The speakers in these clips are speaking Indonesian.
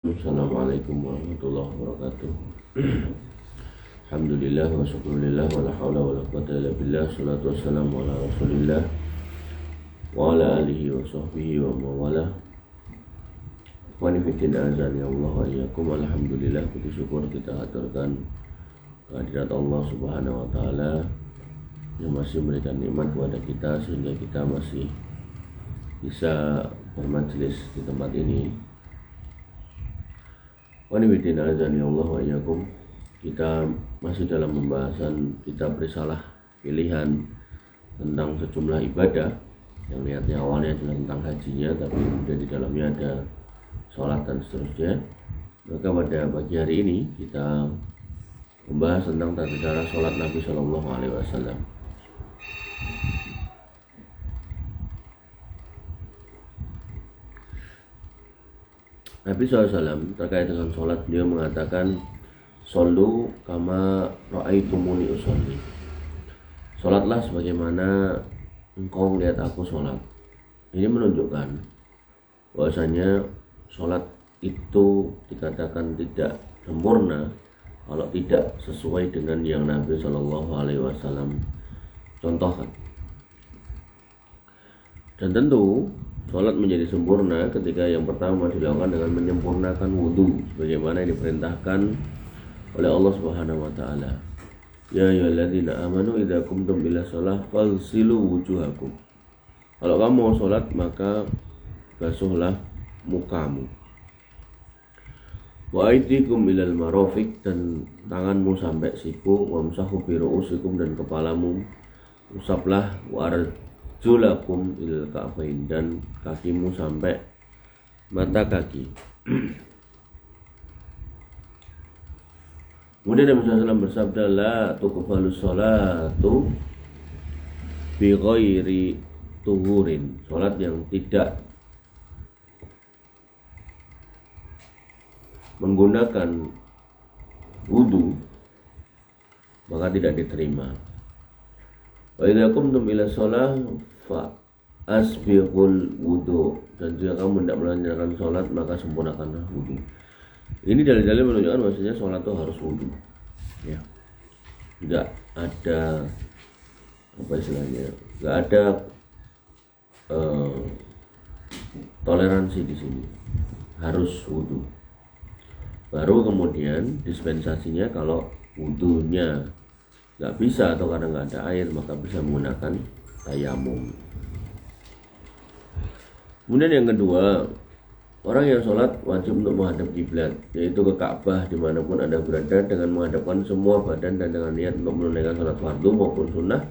Assalamualaikum warahmatullahi wabarakatuh. Alhamdulillah wa syukurillah wa la hawla wa la quwwata illa billah. Salatu wassalamu ala rasulillah wa ala alihi wa sahbihi wa mawala. Wa nifitin azan ya Allah wa iyyakum. Alhamdulillah, puji syukur kita haturkan kehadirat Allah subhanahu wa ta'ala yang masih memberikan nikmat kepada kita sehingga kita masih bisa bermajelis di tempat ini. Wanibidin azan ya Allah wa iyyakum. Kita masih dalam pembahasan kitab risalah pilihan tentang sejumlah ibadah yang niatnya awalnya adalah tentang hajinya, tapi kemudian di dalamnya ada sholat dan seterusnya. Maka pada pagi hari ini kita membahas tentang tata cara sholat Nabi Shallallahu Alaihi Wasallam. Nabi SAW terkait dengan sholat, beliau mengatakan, "Shollu kama ra'aitumuni usolli." Sholatlah sebagaimana engkau melihat aku sholat. Ini menunjukkan bahwasanya sholat itu dikatakan tidak sempurna kalau tidak sesuai dengan yang Nabi Shallallahu Alaihi Wasallam contohkan. Dan tentu sholat menjadi sempurna ketika yang pertama dilakukan dengan menyempurnakan wudhu sebagaimana yang diperintahkan oleh Allah Subhanahu wa taala. Ya ayyuhalladzina amanu idza qumtum ila shalah faghsilu wujuhakum. Kalau kamu mau sholat maka basuhlah mukamu. Wa aydikum ilal marafiq, dan tanganmu sampai siku, wamsahu bi ru'usikum, dan kepalamu usaplah, wa arjulakum ilal ka'bain, dan kakimu sampai mata kaki. Kemudian Nabi SAW bersabda, la tuqbalu sholatu bi ghairi tuhurin. Sholat yang tidak menggunakan wudu maka tidak diterima. Wa idza qumtum ila shalah fa asbighul wudu, dan jika kamu tidak melaksanakan sholat maka sempurnakanlah wudu. Ini dalil-dalil menunjukkan bahwasanya sholat itu harus wudu. Ya. Tidak ada apa istilahnya? Tidak ada toleransi di sini. Harus wudu. Baru kemudian dispensasinya kalau wudunya nggak bisa atau karena nggak ada air maka bisa menggunakan tayamum. Kemudian yang kedua, orang yang sholat wajib untuk menghadap kiblat, yaitu ke Ka'bah dimanapun Anda berada, dengan menghadapkan semua badan dan dengan niat untuk menunaikan sholat fardu maupun sunnah.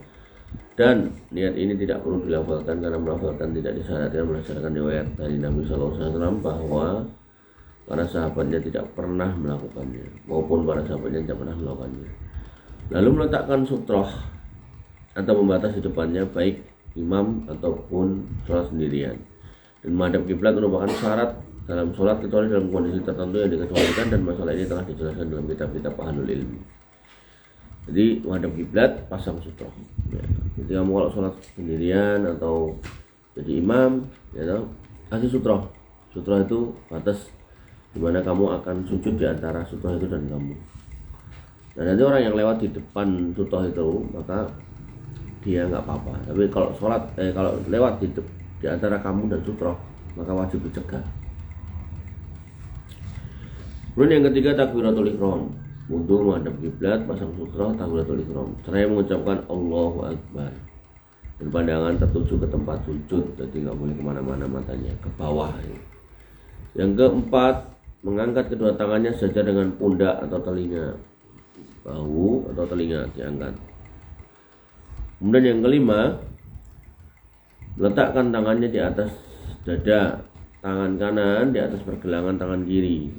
Dan niat ini tidak perlu dilafalkan karena melafalkan tidak disyaratkan berdasarkan riwayat dari Nabi SAW bahwa para sahabatnya tidak pernah melakukannya maupun para sahabatnya tidak pernah melakukannya. Lalu meletakkan sutroh atau pembatas di depannya baik imam ataupun sholat sendirian. Dan menghadap kiblat merupakan syarat dalam sholat kecuali dalam kondisi tertentu yang dikecualikan, dan masalah ini telah dijelaskan dalam kitab-kitab ahlul ilmi. Jadi menghadap kiblat pasang sutroh. Ya. Jadi kamu kalau sholat sendirian atau jadi imam, ya, kasih sutroh. Sutroh itu batas di mana kamu akan sujud di antara sutroh itu dan kamu. Nah, nanti orang yang lewat di depan sutroh itu maka dia nggak apa-apa. Tapi kalau sholat, kalau lewat di antara kamu dan sutroh maka wajib dicegah. Kemudian yang ketiga, takbiratul ihram. Wudu, menghadap kiblat, pasang sutroh, takbiratul ihram. Seraya mengucapkan Allahu Akbar. Dan pandangan tertuju ke tempat sujud, jadi nggak boleh kemana-mana matanya, ke bawah. Yang keempat, mengangkat kedua tangannya sejajar dengan pundak atau telinga, bahu atau telinga diangkat. Kemudian yang kelima, letakkan tangannya di atas dada, tangan kanan di atas pergelangan tangan kiri,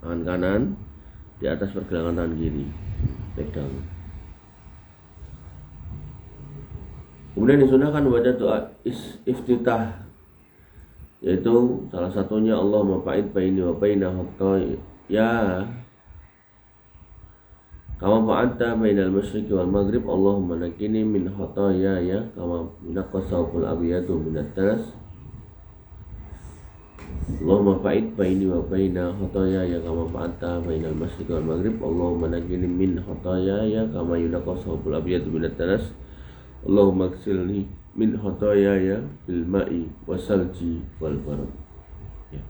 tangan kanan di atas pergelangan tangan kiri, pegang. Kemudian disunahkan membaca doa iftitah, yaitu salah satunya Allahumma ba'id baini wa baina ya kama fa'alta bainal masyriqi wal maghrib, Allahumma nakini min khataaya kama yunqqa thawbul abyadu minad danas. Allahumma fa'id baini wa baina khotoyaya kama fa'ata bainal masjid wal maghrib. Allahumma najini min khotoyaya kama yunaqqa thawbul abyad minat danas. Allahumma ghsilni min khotoyaya bil ma'i wasalji wal barad. Ya.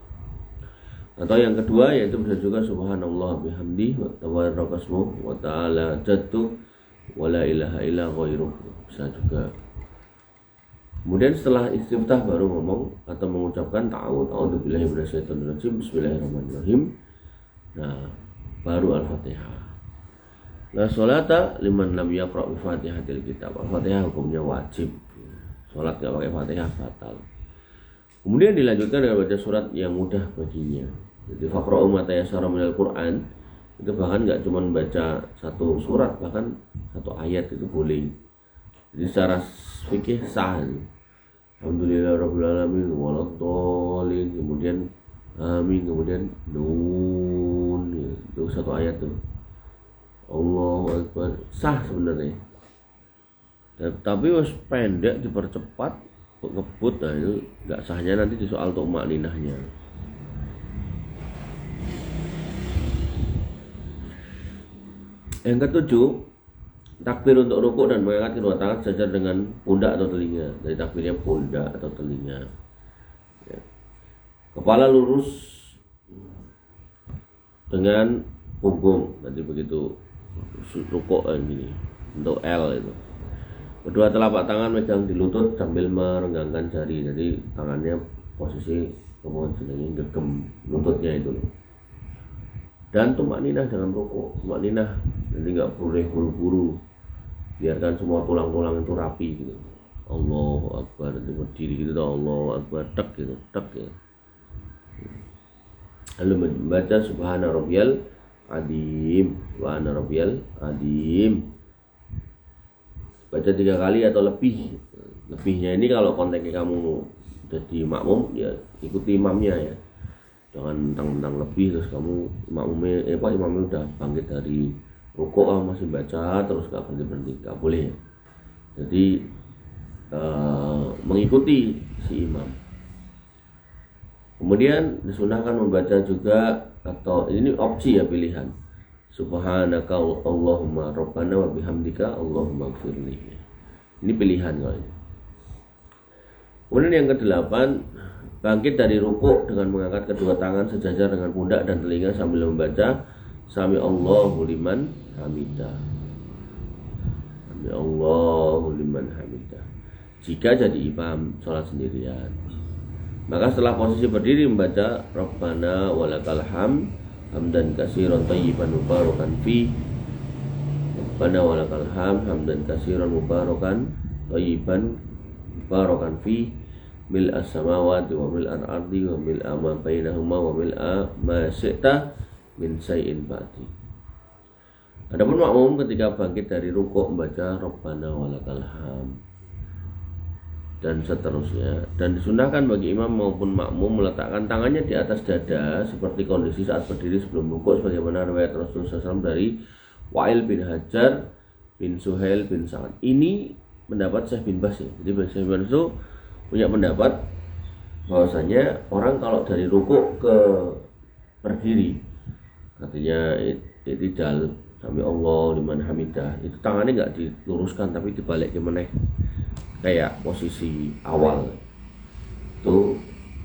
Atau yang kedua yaitu bisa juga subhanallah bihamdi wa tabarakasmu wa ta'ala jaddu wa la ilaha illa ghairuh. Bisa juga. Kemudian setelah istiftah baru ngomong atau mengucapkan a'udzubillahi minasyaitonir rajim, bismillahirrahmanirrahim. Nah, baru Al-Fatihah. La sholata liman lam yaqra' bi Fatihatil kitab. Al-Fatihah hukumnya wajib. Salat enggak pakai Fatihah batal. Kemudian dilanjutkan dengan baca surat yang mudah baginya. Jadi faqra'u ma tayassara minal Qur'an. Itu bahkan enggak cuma baca satu surat, bahkan satu ayat itu boleh. Jadi secara fikih sah. Alhamdulillah rabbil alamin waladhdallin, kemudian amin, kemudian nun, itu satu ayat tuh. Allahu akbar, sah sebenarnya. Tapi was pendek dipercepat ngebut, nah itu nggak sahnya nanti di soal untuk makninahnya. Yang ketujuh, takbir untuk rukuk dan mengangkat kedua tangan sejajar dengan pundak atau telinga. Dari takbirnya pundak atau telinga. Ya. Kepala lurus dengan punggung. Nanti begitu rukuk gini. Untuk L itu. Kedua telapak tangan megang di lutut sambil merenggangkan jari. Jadi tangannya posisi jenenge gegem lututnya itu. Dan tumakninah dalam rukuk. Tumakninah, jadi nggak boleh buru-buru. Biarkan semua tulang-tulang itu rapi gitu. Allahu Akbar, nanti berdiri gitu, Allahu Akbar, tek gitu, tek gitu. Lalu membaca subhana rabbiyal adim, wa ana rabbiyal adim. Baca 3 kali atau lebih. Lebihnya ini kalau konteksnya kamu jadi makmum, ya ikuti imamnya ya. Jangan mentang-mentang lebih terus kamu imamnya udah bangkit dari rukuk masih baca terus gak berhenti, gak boleh. Jadi mengikuti si imam. Kemudian disunahkan membaca juga, atau ini opsi ya, pilihan. Subhanaka Allahumma rabbana wa bihamdika Allahumma ighfirli. Ini pilihan kalau ini. Kemudian yang ke-8, bangkit dari rukuk dengan mengangkat kedua tangan sejajar dengan pundak dan telinga sambil membaca Sami Allahu liman hamidah. Sami Allahu liman hamidah. Jika jadi imam sholat sendirian, maka setelah posisi berdiri membaca Rabbana walakal hamd hamdan katsiran thayyiban mubarakan fi. Rabbana walakal hamd hamdan katsiran mubarakan thayyiban mubarakan fi. Mil as-samawati wa mil al-ardi wa mil ma bainahuma wa mil ma syi'ta min syai'in ba'di. Adapun makmum ketika bangkit dari rukuk membaca Rabbana walakal hamd dan seterusnya. Dan disunahkan bagi imam maupun makmum meletakkan tangannya di atas dada seperti kondisi saat berdiri sebelum rukuk, sebagaimana riwayat Rasulullah SAW dari Wa'il bin Hajar bin Suhail bin Sa'ad. Ini pendapat Syekh bin Baz ya. Jadi Syekh bin Baz itu punya pendapat bahwasanya orang kalau dari rukuk ke berdiri, artinya i'tidal sami Allah liman hamidah, itu tangannya nggak diluruskan tapi dibalik ke meneh kayak posisi awal. Itu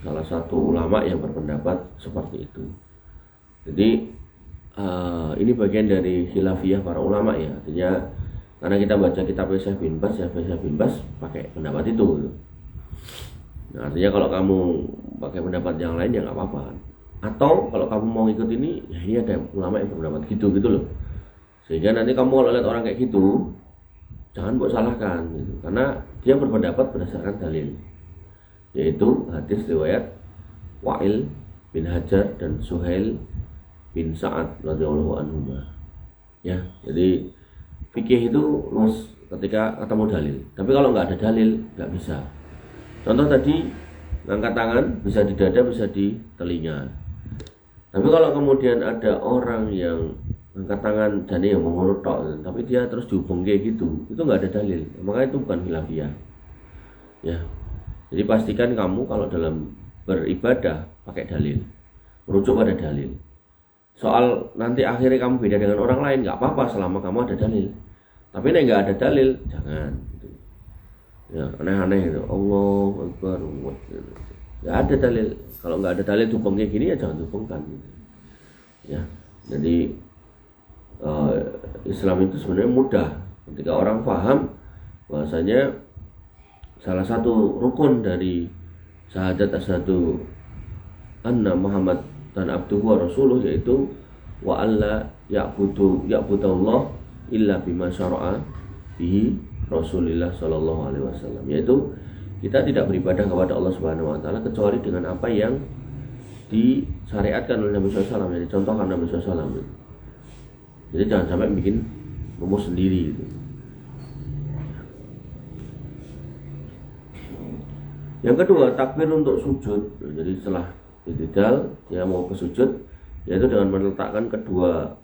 salah satu ulama yang berpendapat seperti itu. Jadi ini bagian dari khilafiyah para ulama ya, artinya karena kita baca kitab Syekh bin Baz, Syekh bin Baz pakai pendapat itu. Nah, artinya kalau kamu pakai pendapat yang lain ya nggak apa-apa. Atau kalau kamu mau ikut ini, ya ini ada ulama yang berpendapat gitu loh. Sehingga nanti kamu kalau lihat orang kayak gitu, jangan buat salahkan gitu. Karena dia berpendapat berdasarkan dalil, yaitu hadis riwayat Wa'il bin Hajar dan Suhail bin Sa'ad radhiyallahu anhu. Ya, jadi fikih itu luas ketika ketemu dalil. Tapi kalau nggak ada dalil, nggak bisa. Contoh tadi, ngangkat tangan bisa di dada, bisa di telinga. Tapi kalau kemudian ada orang yang angkat tangan dan yang mengurut tok, tapi dia terus dihubung kayak gitu, itu nggak ada dalil. Maka itu bukan khilafiyah. Ya, jadi pastikan kamu kalau dalam beribadah pakai dalil, merujuk pada dalil. Soal nanti akhirnya kamu beda dengan orang lain, nggak apa-apa selama kamu ada dalil. Tapi nek nggak ada dalil, jangan. Ya aneh-aneh itu. Allahu Akbar. Nggak ada dalil. Kalau nggak ada dalil dukung kayak gini ya jangan dukungkan. Ya, jadi Islam itu sebenarnya mudah. Ketika orang paham bahwasanya salah satu rukun dari syahadat asyhadu anna Muhammad dan abduhu wa rasuluh yaitu wa alla ya'budallah illa bima syara'a bihi Rasulullah sallallahu alaihi wasallam, yaitu kita tidak beribadah kepada Allah Subhanahu wa taala kecuali dengan apa yang disyariatkan oleh Nabi sallallahu alaihi wasallam, yang dicontohkan Nabi sallallahu alaihi wasallam. Jadi jangan sampai bikin rumus sendiri gitu. Yang kedua, takbir untuk sujud. Jadi setelah i'tidal ya mau ke sujud, yaitu dengan meletakkan kedua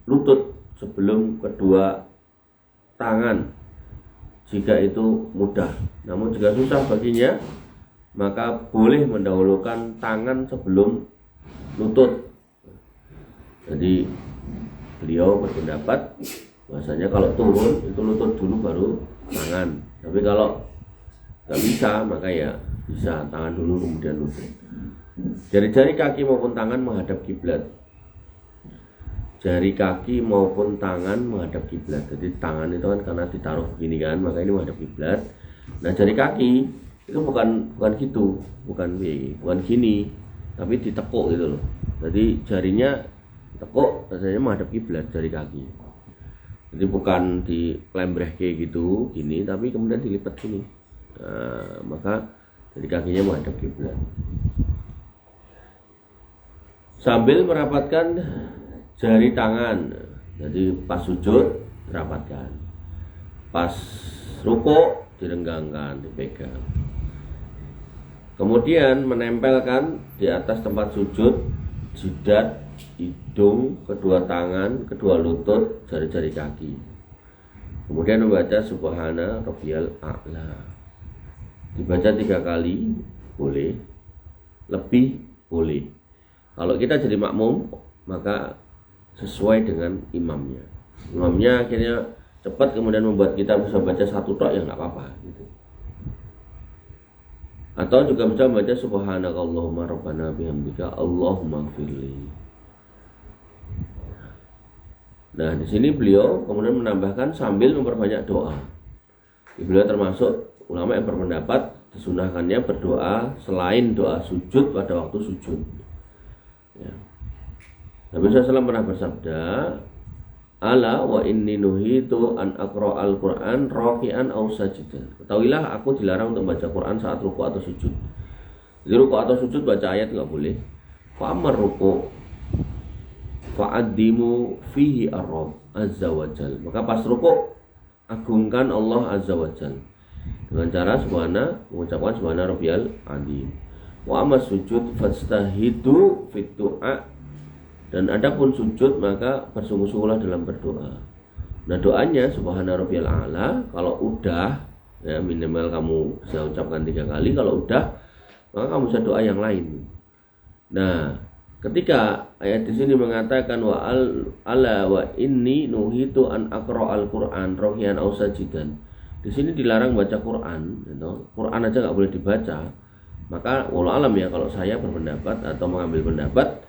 lutut sebelum kedua tangan jika itu mudah. Namun jika susah baginya, maka boleh mendahulukan tangan sebelum lutut. Jadi beliau berpendapat bahwasanya kalau turun itu lutut dulu baru tangan. Tapi kalau nggak bisa maka ya bisa tangan dulu kemudian lutut. Jari-jari kaki maupun tangan menghadap kiblat. Jari kaki maupun tangan menghadap kiblat. Jadi tangan itu kan karena ditaruh begini kan, maka ini menghadap kiblat. Nah jari kaki itu bukan gitu, bukan gini, tapi ditekuk gitu loh. Jadi jarinya tekuk, rasanya menghadap kiblat jari kaki. Jadi bukan dilembreh kayak gitu, gini, tapi kemudian dilipat gini. Nah, maka jari kakinya menghadap kiblat. Sambil merapatkan jari tangan, jadi pas sujud dirapatkan, pas rukuk direnggangkan, dipegang. Kemudian menempelkan di atas tempat sujud jidat, hidung, kedua tangan, kedua lutut, jari-jari kaki. Kemudian membaca Subhana Rabbiyal A'la. Dibaca 3 kali boleh, lebih boleh. Kalau kita jadi makmum maka sesuai dengan imamnya. Imamnya akhirnya cepat kemudian membuat kita bisa baca satu tok ya nggak apa-apa gitu. Atau juga bisa membaca Subhanakallahumma rabbana bihamdika Allahumma gfirli. Nah di sini beliau kemudian menambahkan sambil memperbanyak doa. Beliau termasuk ulama yang berpendapat disunahkannya berdoa selain doa sujud pada waktu sujud. Ya. Nabi SAW pernah bersabda, ala wa inni nuhitu an aqra al-Quran raki'an aw sajidan. Ketahuilah aku dilarang untuk baca Quran saat ruku atau sujud. Jadi ruku atau sujud baca ayat enggak boleh. Fa amar ruku fa'addimu fihi ar-rabb azza wa jal. Maka pas ruku agungkan Allah azza wa jal dengan cara mengucapkan subhana rabbiyal azim. Wa amma sujud fastahidu fit du'a. Dan adapun sujud maka bersungguh-sungguhlah dalam berdoa. Nah doanya subhana rabbiyal a'la kalau udah ya minimal kamu bisa ucapkan 3 kali. Kalau udah maka kamu bisa doa yang lain. Nah ketika ayat di sini mengatakan wa inni nuhitu an aqra al-Quran raki'an aw sajidan. Di sini dilarang baca Quran, gitu. Quran aja nggak boleh dibaca. Maka wallahu alam ya kalau saya berpendapat atau mengambil pendapat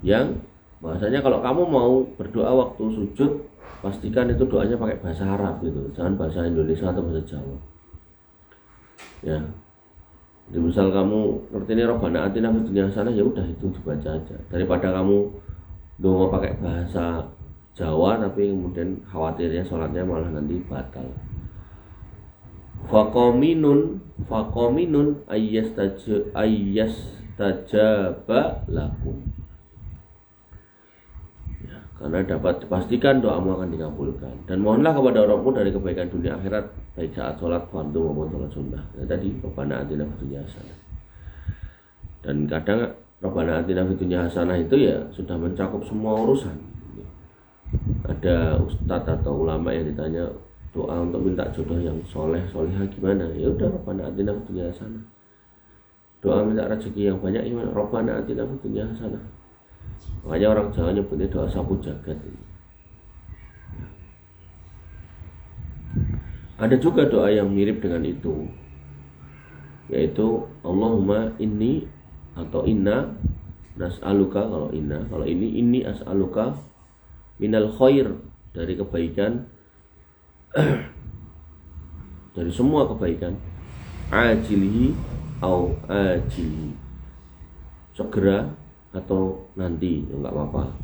yang bahasanya kalau kamu mau berdoa waktu sujud pastikan itu doanya pakai bahasa Arab gitu, jangan bahasa Indonesia atau bahasa Jawa. Ya. Jadi misal kamu ngerti ini Rabbana atina fid dunya hasanah ya udah itu dibaca aja. Daripada kamu doa pakai bahasa Jawa tapi kemudian khawatirnya sholatnya malah nanti batal. Faqaminun ayyastajaba lakum. Ya, karena dapat dipastikan doamu akan dikabulkan. Dan mohonlah kepada Rabbmu dari kebaikan dunia akhirat baik saat sholat fardu maupun sholat sunnah. Ya, tadi Rabbana atina fid dunya hasanah. Dan kadang Rabbana atina fid dunya hasanah itu ya sudah mencakup semua urusan. Ada ustadz atau ulama yang ditanya doa untuk minta jodoh yang soleh solehah gimana, ya udah Rabbana atina fid dunya hasanah. doa minta rezeki yang banyak gimana? Rabbana atina fid dunya hasanah. Makanya orang Jawa nyebutnya doa sapu jagat. Ada juga doa yang mirip dengan itu, yaitu Allahumma inni atau inna nas'aluka. Kalau inna, kalau ini as'aluka minal khair, dari kebaikan, dari semua kebaikan, ajilihi au ajilihi, segera atau nanti, enggak apa-apa.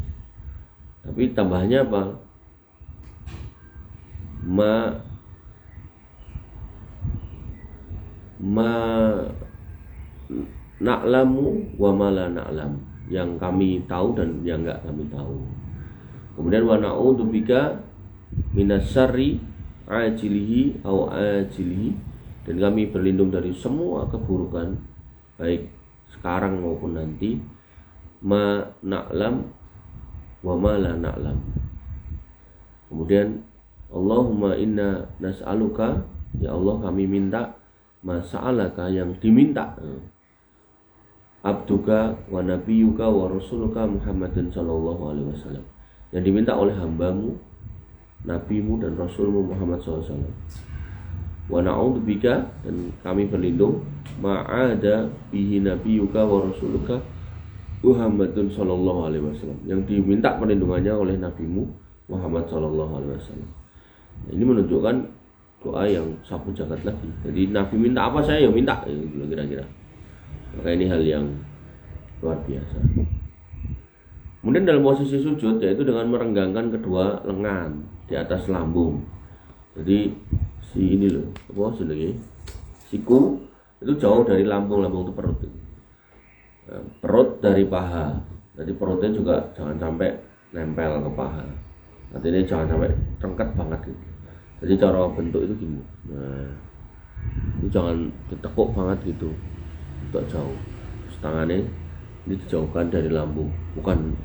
Tapi tambahnya apa? Na'lamu wa ma la na'lam, yang kami tahu dan yang enggak kami tahu. Kemudian wa na'udzubika minas syarri ajilihi au ajilihi, dan kami berlindung dari semua keburukan baik sekarang maupun nanti. Ma na'lam wa ma la na'lam. Kemudian Allahumma inna nas'aluka, ya Allah kami minta, mas'alaka, yang diminta, abduka wa nabiyuka wa rasuluka Muhammadin sallallahu alaihi wasallam, yang diminta oleh hambamu, nabimu dan rasulmu Muhammad sallallahu alaihi wasallam. Wa na'udzubika, dan kami berlindung, ma'ada bihi nabiyuka wa rasuluka Muhammadun sallallahu alaihi wasallam, yang diminta perlindungannya oleh nabimu Muhammad sallallahu alaihi wasallam. Ini menunjukkan doa yang sapu jagat lagi. Jadi Nabi minta apa, saya ya minta, kira-kira. Maka ini hal yang luar biasa. Kemudian dalam posisi sujud, yaitu dengan merenggangkan kedua lengan di atas lambung. Jadi si ini loh, apa sebenarnya, siku itu jauh dari lambung. Lambung itu perut. Nah, perut dari paha. Jadi perutnya juga jangan sampai nempel ke paha. Artinya jangan sampai rengket banget gitu. Jadi cara bentuk itu gini. Nah, itu jangan ditekuk banget gitu, untuk jauh. Terus tangannya ini dijauhkan dari lambung, bukan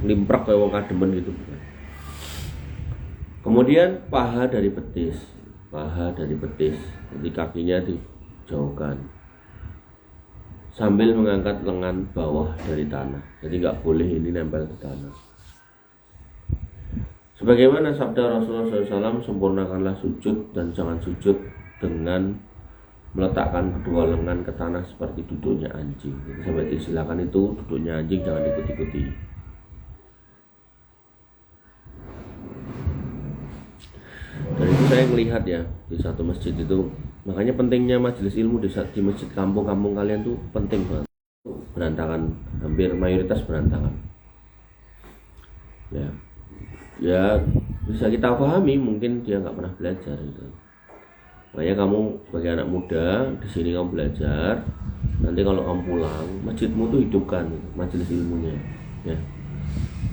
limprak kayak wong kademen gitu. Kemudian paha dari betis. Jadi kakinya dijauhkan sambil mengangkat lengan bawah dari tanah. Jadi nggak boleh ini nempel ke tanah. Sebagaimana sabda Rasulullah SAW, sempurnakanlah sujud dan jangan sujud dengan meletakkan kedua lengan ke tanah seperti duduknya anjing. Jadi sampai disilakan itu duduknya anjing jangan diikuti-ikuti. Dan itu saya melihat ya di satu masjid itu, makanya pentingnya majelis ilmu di masjid kampung-kampung kalian tuh penting banget. Berantakan, hampir mayoritas berantakan. Ya bisa kita pahami, mungkin dia nggak pernah belajar gitu. Makanya kamu sebagai anak muda di sini kamu belajar, nanti kalau kamu pulang masjidmu tuh hidupkan majelis ilmunya, ya.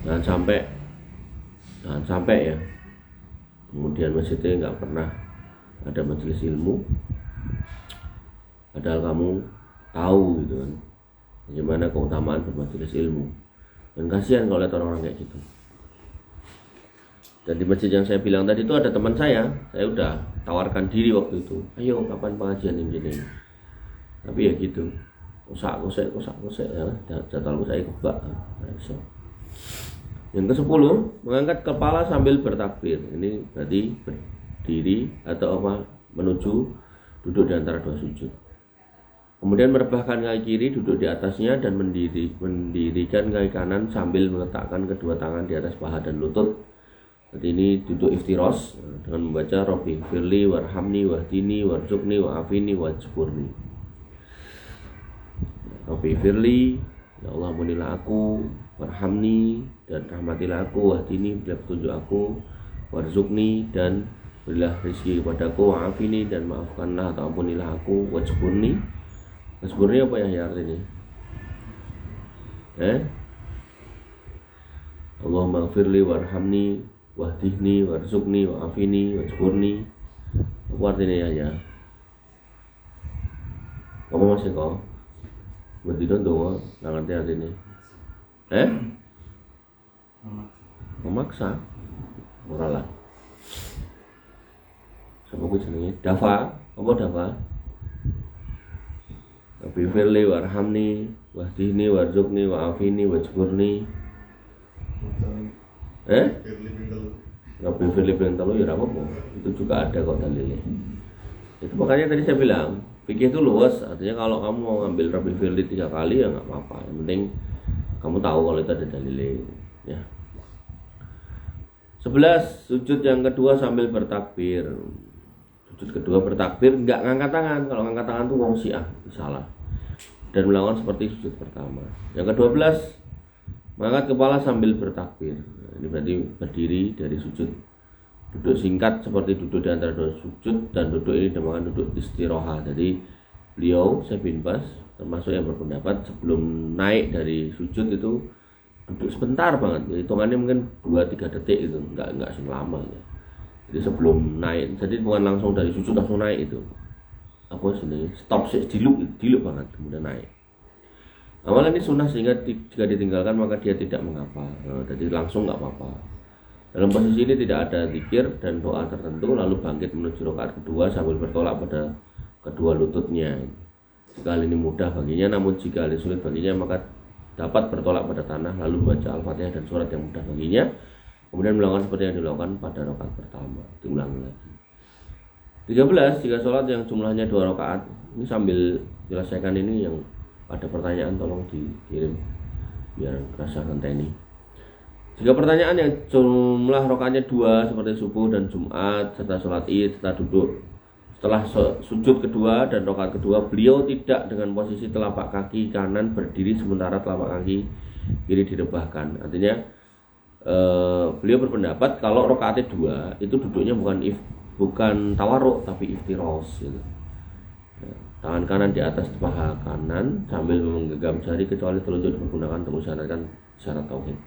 Jangan sampai ya kemudian masjidnya nggak pernah ada majelis ilmu, padahal kamu tahu gitu kan bagaimana keutamaan bermajelis ilmu. Dan kasihan kalau lihat orang-orang kayak gitu. Dan di masjid yang saya bilang tadi itu ada teman saya udah tawarkan diri waktu itu, ayo kapan pengajian ini. Tapi ya gitu, kosak-kosek ya, jadwalku saya kebak. So. Yang ke-10, mengangkat kepala sambil bertakbir. Ini berarti berdiri atau apa, menuju duduk di antara dua sujud. Kemudian merebahkan kaki kiri, duduk di atasnya, dan mendirikan kaki kanan sambil meletakkan kedua tangan di atas paha dan lutut. Jadi ini duduk iftiros dengan membaca Rabbi firli warhamni wahdini warzuqni wa'afini wajburni. Rabbi firli, ya Allah ampunilah aku, warhamni, dan rahmatilah aku, wahdini, berilah petunjuk aku, warzuqni, dan berilah rezeki kepadaku, wa'afini, dan maafkanlah atau ampunilah aku, wajburni. Wajburni apa ya artinya? Allahumma firli warhamni wahdihni warzuqni wa'afini wajburni. Apa artinya ya? Kamu masih kok? Berdiri doang, nggak ngerti artinya. Memaksa. Moralah. Siapa gue jenenge? Dafa. Apa Dafa? Rabbi firli warhamni wahdini warzuqni wa'afini wajburni. Rabbi firli ping 3 ya apa-apa. Itu juga ada kok dalilnya. Itu makanya tadi saya bilang fikih itu luas, artinya kalau kamu mau ngambil Rabbi firli 3 kali ya nggak apa-apa. Yang penting kamu tahu kalau itu ada dalilnya ya. 11. Sujud yang kedua sambil bertakbir. Sujud kedua bertakbir nggak ngangkat tangan. Kalau ngangkat tangan tuh wong Syiah, salah. Dan melakukan seperti sujud pertama. Yang ke-12, mengangkat kepala sambil bertakbir. Ini berarti berdiri dari sujud. Duduk singkat seperti duduk di antara dua sujud, dan duduk ini dinamakan duduk istiraha. Jadi beliau Syekh bin Baz termasuk yang berpendapat sebelum naik dari sujud itu duduk sebentar banget, hitungannya mungkin 2-3 detik itu, enggak lama ya. Jadi sebelum naik, jadi bukan langsung dari sujud langsung naik itu. Apa sih, stop sih, diluk banget kemudian naik. Amalan ini sunnah sehingga jika ditinggalkan maka dia tidak mengapa. Jadi langsung nggak apa-apa. Dalam posisi ini tidak ada zikir dan doa tertentu, lalu bangkit menuju rakaat kedua sambil bertolak pada kedua lututnya. Jika hal ini mudah baginya, namun jika hal ini sulit baginya maka dapat bertolak pada tanah lalu membaca Al-Fatihah dan surat yang mudah baginya, kemudian melakukan seperti yang dilakukan pada rakaat pertama. Diulangi lagi. 13. Jika sholat yang jumlahnya 2 rakaat, ini sambil jelaskan ini, yang ada pertanyaan tolong dikirim biar rasakan ini. Jika pertanyaan yang jumlah rakaatnya 2 seperti subuh dan Jumat serta sholat Id serta duduk setelah sujud kedua dan rakaat kedua, beliau tidak dengan posisi telapak kaki kanan berdiri sementara telapak kaki kiri direbahkan. Artinya beliau berpendapat kalau rakaatnya 2 itu duduknya bukan tawarruk tapi iftiros gitu. Tangan kanan di atas paha kanan sambil menggenggam jari kecuali telunjuk digunakan untuk mensyaratkan syarat tauhid.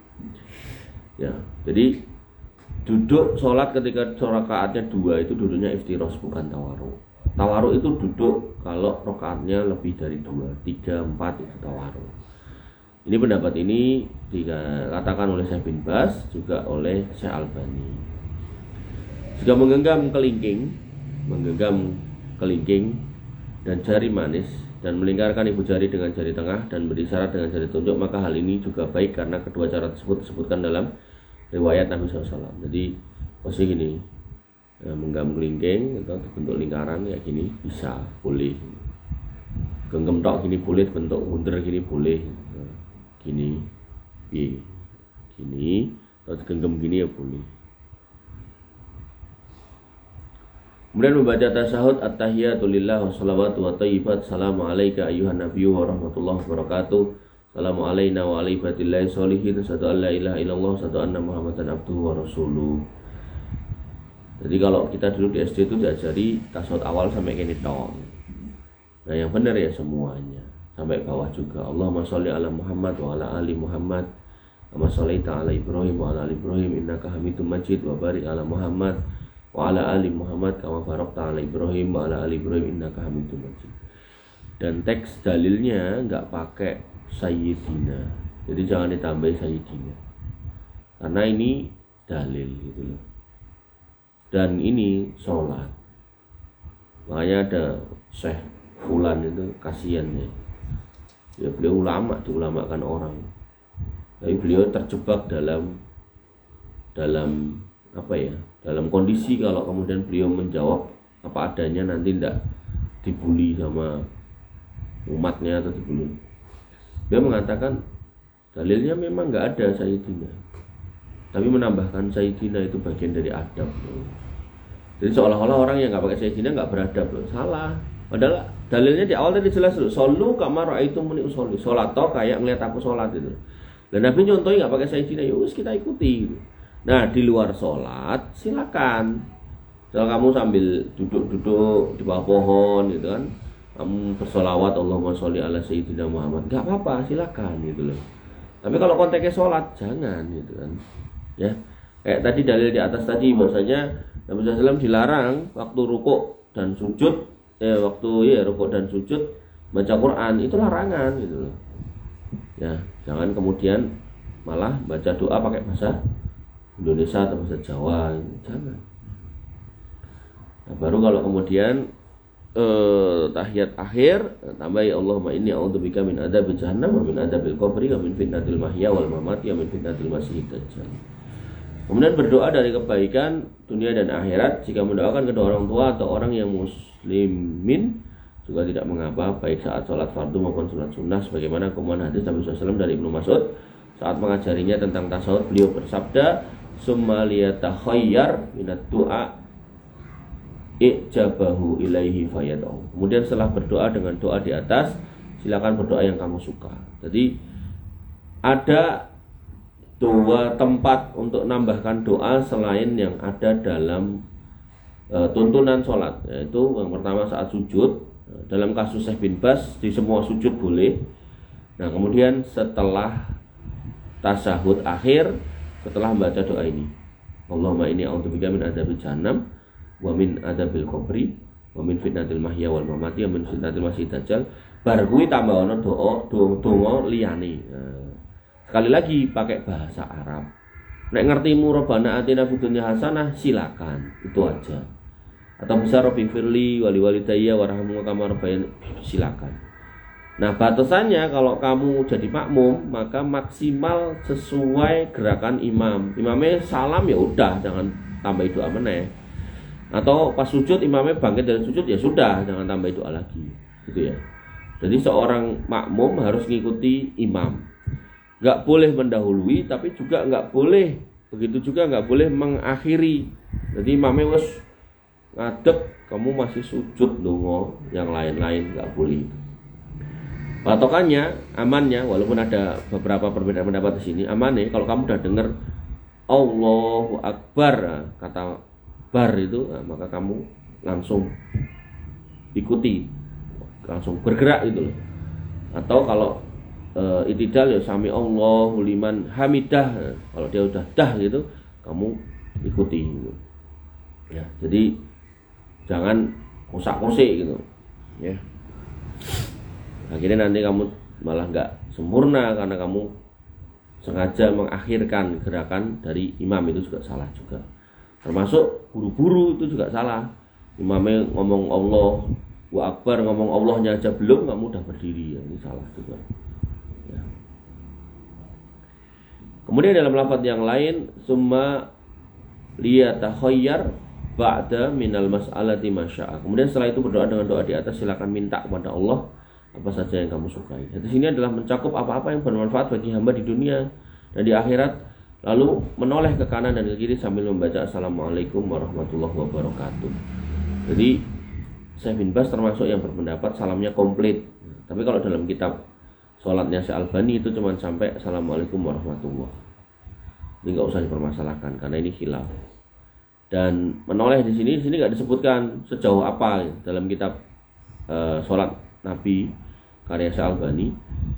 Ya, jadi duduk sholat ketika rakaatnya 2 itu duduknya iftiros bukan tawarruk. Tawarruk itu duduk kalau rakaatnya lebih dari 2, 3, 4 itu tawarruk. Ini pendapat ini dikatakan oleh Syekh bin Baz juga oleh Syekh Albani. Jika menggenggam kelingking dan jari manis dan melingkarkan ibu jari dengan jari tengah dan berisyarat dengan jari telunjuk, maka hal ini juga baik karena kedua cara tersebut disebutkan dalam riwayat Nabi SAW. Jadi posisi gini, menggenggam kelingking atau bentuk lingkaran kayak gini bisa, boleh. Genggam tok gini boleh, bentuk bunder gini boleh. Gini, gini, atau genggam gini ya boleh. Kemudian membaca tasyahud at-tahiyatu lillah wa salawatu wa thayyibat. Assalamu alayka ayyuhan nabiyyu wa rahmatullahi wa barakatuh. Assalamu alayna wa ala ibadillahi sholihin. Asyhadu an la ilaha illallah wa asyhadu anna Muhammadan abduhu wa rasuluh. Jadi kalau kita dulu di SD itu diajari tasyahud awal sampai gini dong. Nah yang benar ya semuanya sampai bawah juga. Allahumma sholli ala Muhammad wa ala ali Muhammad kama shallaita ala Ibrahim wa ala ali Ibrahim innaka Hamidum Majid, wa barik ala Muhammad wa ala ali Muhammad kama barakta ala Ibrahim wa ala ali Ibrahim innaka Hamidum Majid. Dan teks dalilnya enggak pakai sayyidina. Jadi jangan ditambah sayyidina. Karena ini dalil gitu loh. Dan ini sholat. Makanya ada Syekh Fulan itu kasihan ya. Ya beliau ulama, diulamakan orang. Tapi beliau terjebak dalam apa ya? Dalam kondisi kalau kemudian beliau menjawab apa adanya nanti tidak dibully sama umatnya atau dibully. Dia mengatakan dalilnya memang nggak ada sayyidina, tapi menambahkan sayyidina itu bagian dari adab. Jadi seolah-olah orang yang nggak pakai sayyidina nggak beradab loh. Salah. Padahal dalilnya di awal tadi jelas loh. Solu kama ra'aitumuni usolli. Sholat toh kayak ngeliat aku sholat itu. Dan Nabi nyontohin nggak pakai sayyidina, yus kita ikuti. Nah di luar sholat silakan. Kalau kamu sambil duduk-duduk di bawah pohon gitu kan, kamu bersolawat Allahumma sholli ala sayyidina Muhammad, nggak apa-apa, silakan gitu loh. Tapi kalau konteksnya sholat jangan gitu kan. Ya, kayak tadi dalil di atas tadi bahwasanya Nabi SAW dilarang waktu rukuk dan sujud, rukuk dan sujud baca Quran, itu larangan gitu loh. Ya, jangan kemudian malah baca doa pakai bahasa Indonesia atau bahasa Jawa, jangan. Nah, baru kalau kemudian tahiyat akhir tambahi Allahumma inni a'udzubika min adzabil jahannam wa min adzabil qabri wa min fitnatil mahya wal mamati wa min fitnatil masiihid dajjal. Kemudian berdoa dari kebaikan dunia dan akhirat. Jika mendoakan kedua orang tua atau orang yang muslimin juga tidak mengapa, baik saat sholat fardu maupun sholat sunnah, sebagaimana kemudian hadis Nabi SAW dari Ibnu Mas'ud saat mengajarinya tentang tasawuf. Beliau bersabda, summa liyatakhayyar minat du'a ijabahu ilaihi fayad'u. Kemudian setelah berdoa dengan doa di atas, silakan berdoa yang kamu suka. Jadi ada dua tempat untuk nambahkan doa selain yang ada dalam tuntunan sholat, yaitu yang pertama saat sujud. Dalam kasus Syekh bin Baz di semua sujud boleh. Nah, kemudian setelah tasyahud akhir, setelah membaca doa ini, Allahumma inni a'udzubika min adzabil jahannam wa min adzabil qabri wa min fitnatil mahya wal mamati wa min fitnatil masiihid dajjal. Bar kuwi tambah ana donga liyane. Sekali lagi pakai bahasa Arab. Nek ngertimu Rabbana atina fid dunya hasanah, silakan. Itu aja. Atau bisa Rabbi firli wali walidayya warhamhum kama rabbayani, silakan. Nah, batasannya kalau kamu jadi makmum maka maksimal sesuai gerakan imam. Imamnya salam ya udah, jangan tambah doa meneh. Atau pas sujud imamnya bangkit dari sujud ya sudah, jangan tambah doa lagi. Gitu ya. Jadi seorang makmum harus mengikuti imam. Enggak boleh mendahului, tapi juga enggak boleh, begitu juga enggak boleh mengakhiri. Jadi imamnya wis ngadep, kamu masih sujud dongo, yang lain-lain nggak boleh. Patokannya, amannya, walaupun ada beberapa perbedaan pendapat di sini, amannya kalau kamu udah dengar Allahu Akbar, kata bar itu, nah, maka kamu langsung ikuti, langsung bergerak gitu loh. Atau kalau itidal ya sami Allahu liman hamidah, nah, kalau dia udah dah gitu, kamu ikuti gitu. Ya, jadi jangan kosak-kosik gitu ya. Akhirnya nanti kamu malah nggak sempurna karena kamu sengaja mengakhirkan gerakan dari imam, itu juga salah juga. Termasuk buru-buru itu juga salah. Imamnya ngomong Allahu Akbar, ngomong Allahnya aja belum, kamu udah berdiri ya, ini salah juga ya. Kemudian dalam lafaz yang lain, summa liyatakhayyar ba'da minal mas'alati masya'a. Kemudian setelah itu berdoa dengan doa di atas, silakan minta kepada Allah apa saja yang kamu sukai. Di sini adalah mencakup apa-apa yang bermanfaat bagi hamba di dunia dan di akhirat, lalu menoleh ke kanan dan ke kiri sambil membaca Assalamualaikum warahmatullahi wabarakatuh. Jadi Syekh bin Baz termasuk yang berpendapat salamnya komplit. Tapi kalau dalam kitab sholatnya Syekh Albani itu cuma sampai Assalamualaikum warahmatullahi. Ini nggak usah dipermasalahkan karena ini khilaf. Dan menoleh di sini nggak disebutkan sejauh apa dalam kitab sholat Nabi karya Syekh Albani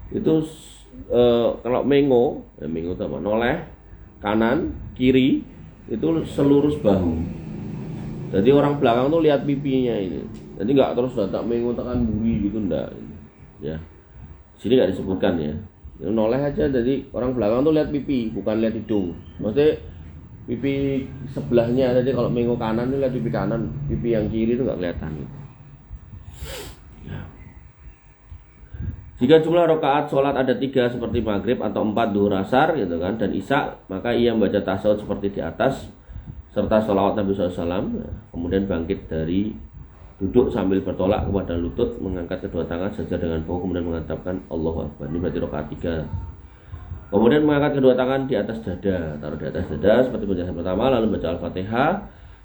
itu kalau mengo itu apa? Noleh kanan kiri itu seluruh bahu. Jadi orang belakang tuh lihat pipinya ini. Jadi nggak terus tak mengo tekan buri gitu, enggak ya. Sini nggak disebutkan ya. Noleh aja, jadi orang belakang tuh lihat pipi bukan lihat hidung. Maksudnya pipi sebelahnya, jadi kalau mengo kanan itu lihat pipi kanan, pipi yang kiri itu nggak kelihatan gitu. Ya. Jika jumlah rakaat sholat ada 3 seperti maghrib atau 4 duhur asar gitu kan, dan isya, maka ia membaca tasawuf seperti di atas serta sholawat Nabi SAW. Kemudian bangkit dari duduk sambil bertolak kepada lutut, mengangkat kedua tangan sejajar dengan bahu, kemudian mengatakan Allahu Akbar. Ini berarti rakaat 3. Kemudian mengangkat kedua tangan di atas dada, taruh di atas dada seperti bacaan pertama, lalu baca Al-Fatihah.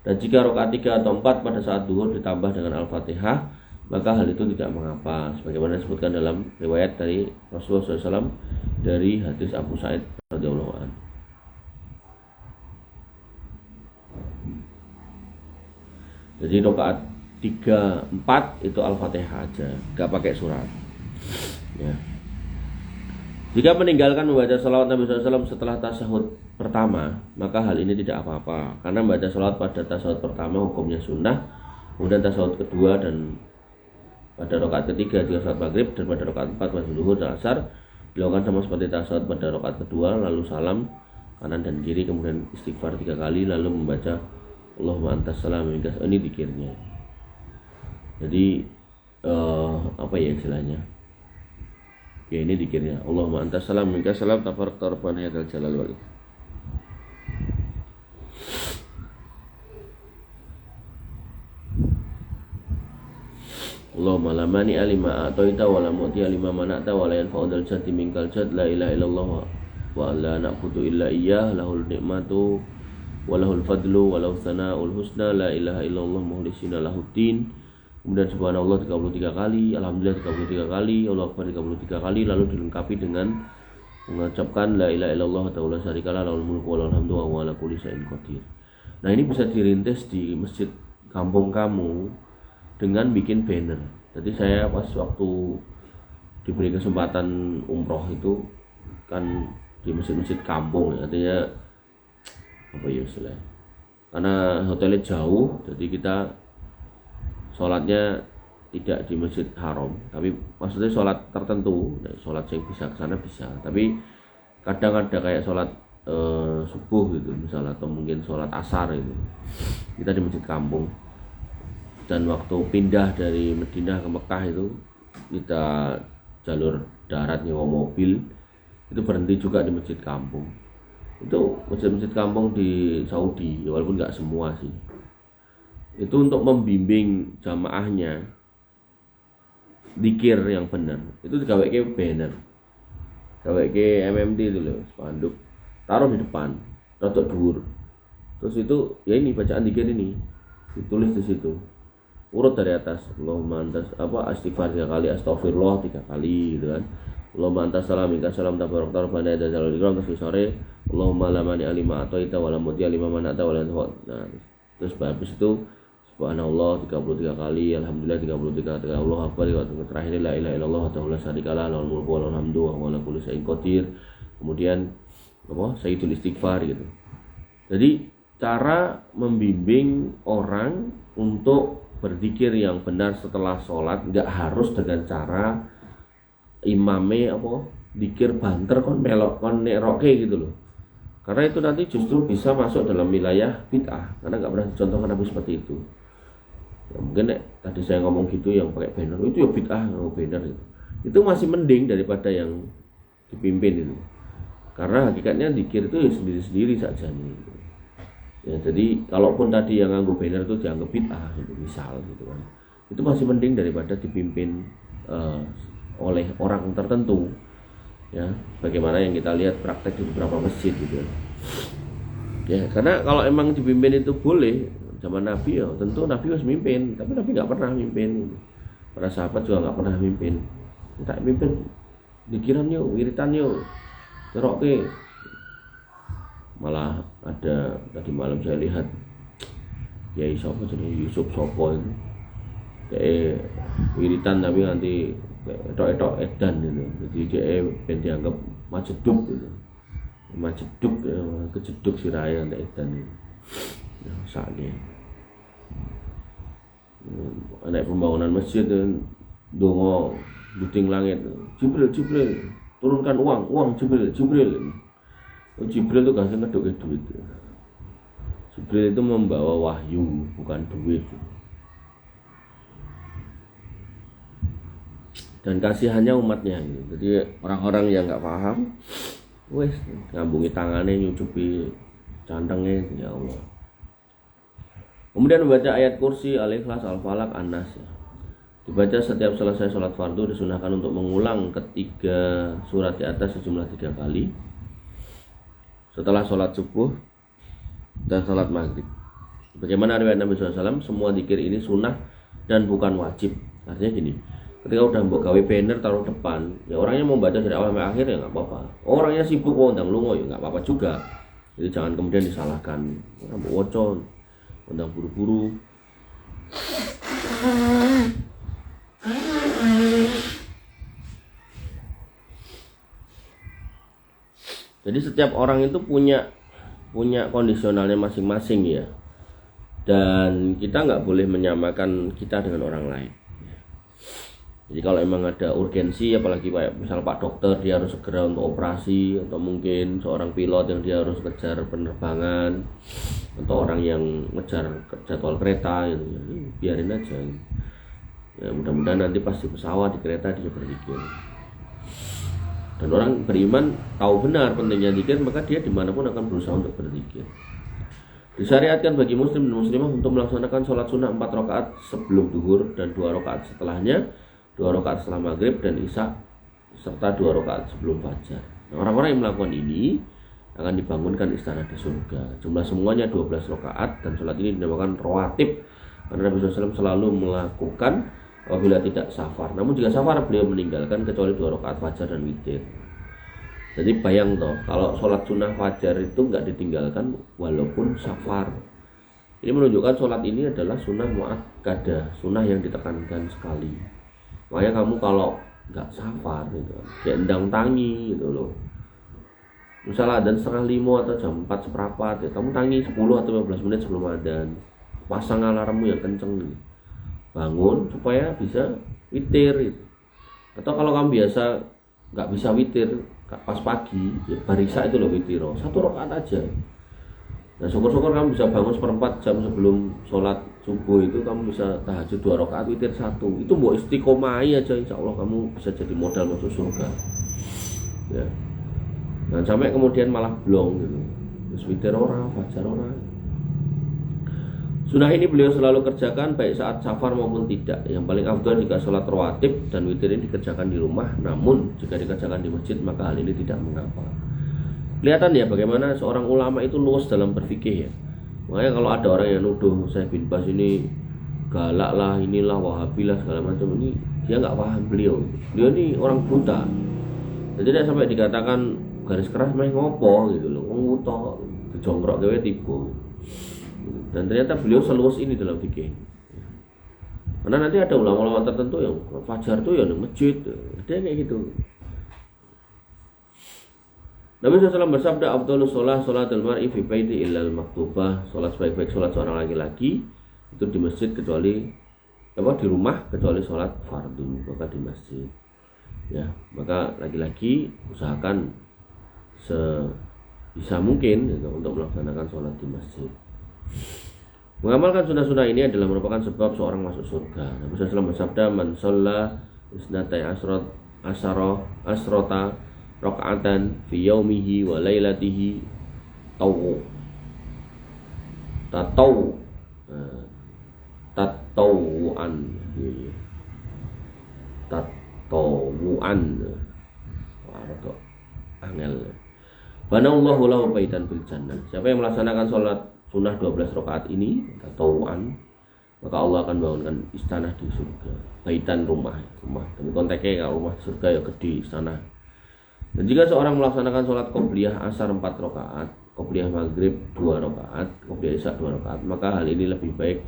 Dan jika rakaat 3 atau 4 pada saat duhur ditambah dengan Al-Fatihah, maka hal itu tidak mengapa, sebagaimana disebutkan dalam riwayat dari Rasulullah SAW dari hadis Abu Sa'id radhiyallahu anhu. Jadi rakaat 3, 4 itu Al-Fatihah aja, gak pakai surat ya. Jika meninggalkan membaca salawat Nabi SAW setelah tasyahud pertama, maka hal ini tidak apa-apa, karena membaca salawat pada tasyahud pertama hukumnya sunnah, kemudian tasyahud kedua dan pada rakaat ketiga jika salat maghrib, dan pada rakaat 4 pada zuhur dan asar dilakukan sama seperti tasyahud pada rakaat kedua, lalu salam kanan dan kiri, kemudian istighfar 3 kali, lalu membaca Allahumma antas salam, ini zikirnya. Jadi apa ya istilahnya? Ya ini dikirnya. Allahumma antas salam minka salam tabarakta rabbana ya dzal jalali wal ikram. Allahumma la mani alima a'taita wa la mu'ti alima mana'ta wa la yanfa'u dzal jaddi minkal jadd la ilaha illallah wa la na'budu illa iyyah lahul nikmatu wa lahul fadlu wa lahu tsana'ul husna la ilaha illallah mukhlisina lahuddin. Kemudian subhanallah 33 kali, alhamdulillah 33 kali, Allahu akbar 33 kali, lalu dilengkapi dengan mengucapkan la ilaha illallah wa la syarikalah lahul mulku wa lahul hamdu wa huwa ala kulli syai'in qadir. Nah, ini bisa dirintis di masjid kampung kamu dengan bikin banner. Jadi saya pas waktu diberi kesempatan umroh itu kan di masjid-masjid kampung, artinya apa ya istilahnya, karena hotelnya jauh, jadi kita sholatnya tidak di masjid haram, tapi maksudnya sholat tertentu, sholat yang bisa ke sana bisa, tapi kadang ada kayak sholat subuh gitu misalnya, atau mungkin sholat asar itu kita di masjid kampung. Dan waktu pindah dari Madinah ke Mekah itu kita jalur darat nyewa mobil, itu berhenti juga di masjid kampung. Itu masjid-masjid kampung di Saudi, walaupun nggak semua sih, itu untuk membimbing jamaahnya dikir yang benar. Itu digawe ke banner, gawe ke MMT itu loh, spanduk, taruh di depan, rotok dhuwur. Terus itu ya ini bacaan dikir ini ditulis di situ, urut dari atas, Allahumma antas istighfar 3 kali, astagfirullah 3 kali gitu kan. Allahumma antas salam minka salam tabarakta rabbana ya dzal jalali wal ikram. Terus sore Allahumma la mani alima a'taita wa la mu'ti lima mana'ta wa la yanfa'u. Nah, terus habis itu subhanallah 33 kali, alhamdulillah 33 kali, Allahu akbar, terakhir la ilaha illallah wa la syarikalah lahul mulku wa lahul hamdu wa huwa ala kulli syai'in qadir. Kemudian sayyidul istighfar gitu. Jadi cara membimbing orang untuk berzikir yang benar setelah sholat, nggak harus dengan cara imame zikir banter kon melok kon neroke gitu loh, karena itu nanti justru bisa masuk dalam wilayah bid'ah, karena nggak pernah dicontohkan Nabi seperti itu. Ya, mungkin tadi saya ngomong gitu yang pakai banner itu ya bid'ah, banner itu masih mending daripada yang dipimpin itu, karena hakikatnya zikir itu ya sendiri-sendiri saja nih. Ya, jadi kalaupun tadi yang nganggo banner itu dianggap bid'ah gitu, misal gitu kan, itu masih mending daripada dipimpin oleh orang tertentu, ya bagaimana yang kita lihat praktek di beberapa masjid gitu ya. Karena kalau emang dipimpin itu boleh zaman Nabi ya, tentu Nabi harus mimpin, tapi Nabi nggak pernah mimpin, para sahabat juga nggak pernah mimpin. Tak mimpin dikiran yuk, wiritan yuk, teroke. Malah ada tadi malam saya lihat Kiai Sopo jadi Yusuf Sopo itu kayak wiritan tapi nanti etok-etok edan gitu. Jadi dia dianggap majeduk gitu. Majeduk ya, kejeduk siraya nanti edan itu. Ya, saatnya. Anak pembangunan masjid dan dongo buting langit. Jibril turunkan uang Jibril. Jibril itu kasih ngeduk duit. Jibril itu membawa wahyu, bukan duit. Dan kasihannya umatnya gitu. Jadi orang-orang yang nggak paham, wes ngambungi tangannya, nyucupi cantengnya, ya Allah. Kemudian membaca ayat kursi, Al-Ikhlas, Al-Falaq, An-Nas ya. Dibaca setiap selesai sholat fardu, disunahkan untuk mengulang ketiga surat di atas sejumlah 3 kali setelah sholat subuh dan sholat maghrib. Bagaimana riwayat Nabi SAW, semua zikir ini sunnah dan bukan wajib. Artinya gini, ketika udah mbok gawe banner taruh depan, ya orangnya mau baca dari awal sampai akhir ya nggak apa-apa. Orangnya sibuk ndang lungo ya nggak apa-apa juga. Jadi jangan kemudian disalahkan. Orang mbok woco, ndang buru-buru. Jadi setiap orang itu punya kondisionalnya masing-masing ya. Dan kita nggak boleh menyamakan kita dengan orang lain. Jadi kalau emang ada urgensi, apalagi kayak misal Pak Dokter dia harus segera untuk operasi, atau mungkin seorang pilot yang dia harus kejar penerbangan, atau orang yang ngejar jadwal kereta gitu, biarin aja. Ya, mudah-mudahan nanti pas di pesawat, di kereta dia berzikir. Dan orang beriman tahu benar pentingnya zikir, maka dia dimanapun akan berusaha untuk berzikir. Disyariatkan bagi muslim dan muslimah untuk melaksanakan sholat sunnah 4 rakaat sebelum duhur dan 2 rakaat setelahnya, 2 rakaat setelah maghrib dan isya, serta 2 rakaat sebelum fajar. Nah, orang-orang yang melakukan ini akan dibangunkan istana di surga. Jumlah semuanya 12 rakaat dan sholat ini dinamakan rawatib karena Nabi SAW selalu melakukan apabila tidak safar. Namun jika safar beliau meninggalkan kecuali 2 rakaat fajar dan witir. Jadi bayang toh, kalau sholat sunnah fajar itu nggak ditinggalkan walaupun safar. Ini menunjukkan sholat ini adalah sunnah muakkadah, sunnah yang ditekankan sekali. Makanya kamu kalau nggak safar gitu, kayak endang tangi gitu loh. Misalnya adzan 4:30 atau jam 4 seperempat, ya kamu tangi 10 atau 15 menit sebelum adzan. Pasang alarmmu yang kenceng nih. Bangun supaya bisa witir gitu. Atau kalau kamu biasa nggak bisa witir pas pagi, ya barisa itu loh witiro, 1 rakaat aja. Nah syukur-syukur kamu bisa bangun 1/4 jam sebelum sholat subuh itu kamu bisa tahajud 2 rakaat witir 1. Itu mau istiqomai aja, insya Allah kamu bisa jadi modal masuk surga. Ya. Dan sampai kemudian malah blong gitu. Terus witir orang, fajar orang. Sunnah ini beliau selalu kerjakan baik saat safar maupun tidak. Yang paling afdal jika sholat rawatib dan witir ini dikerjakan di rumah. Namun jika dikerjakan di masjid maka hal ini tidak mengapa. Kelihatan ya bagaimana seorang ulama itu luas dalam berfikih ya. Makanya kalau ada orang yang nuduh Syekh bin Baz ini galak lah, inilah wahabi lah segala macam, ini dia nggak paham beliau. Beliau ini orang buta. Jadi tidak sampai dikatakan garis keras meh ngopo gitu loh. Ngutok dijongkrok gawe tipu. Dan ternyata beliau seluas ini dalam fikih. Karena nanti ada ulama-ulama tertentu yang fajar tuh ya di masjid, ada yang kayak gitu. Nabi SAW bersabda, "Afdhalus sholatul mar'i fi baiti illal maktubah." Salat sebaik-baik salat seorang laki-laki itu di masjid kecuali di rumah kecuali salat fardu, maka di masjid. Ya, maka laki-laki usahakan sebisa mungkin gitu, untuk melaksanakan sholat di masjid. Mengamalkan sunnah-sunnah ini adalah merupakan sebab seorang masuk surga. Nabi SAW bersabda, "Man shalla isnatai asrota rakaatan fi yaumihi wa lailatihi tatawuan angel. Banallahu lahu baitan fil jannah." Siapa yang melaksanakan sholat sunnah 12 rakaat ini tatawuan, maka Allah akan bangunkan istana di surga. Baitan rumah. Tapi konteksnya kalau rumah surga ya gede istana. Dan jika seorang melaksanakan sholat qobliyah asar 4 rakaat, qobliyah maghrib 2 rakaat, qobliyah isya 2 rakaat, maka hal ini lebih baik.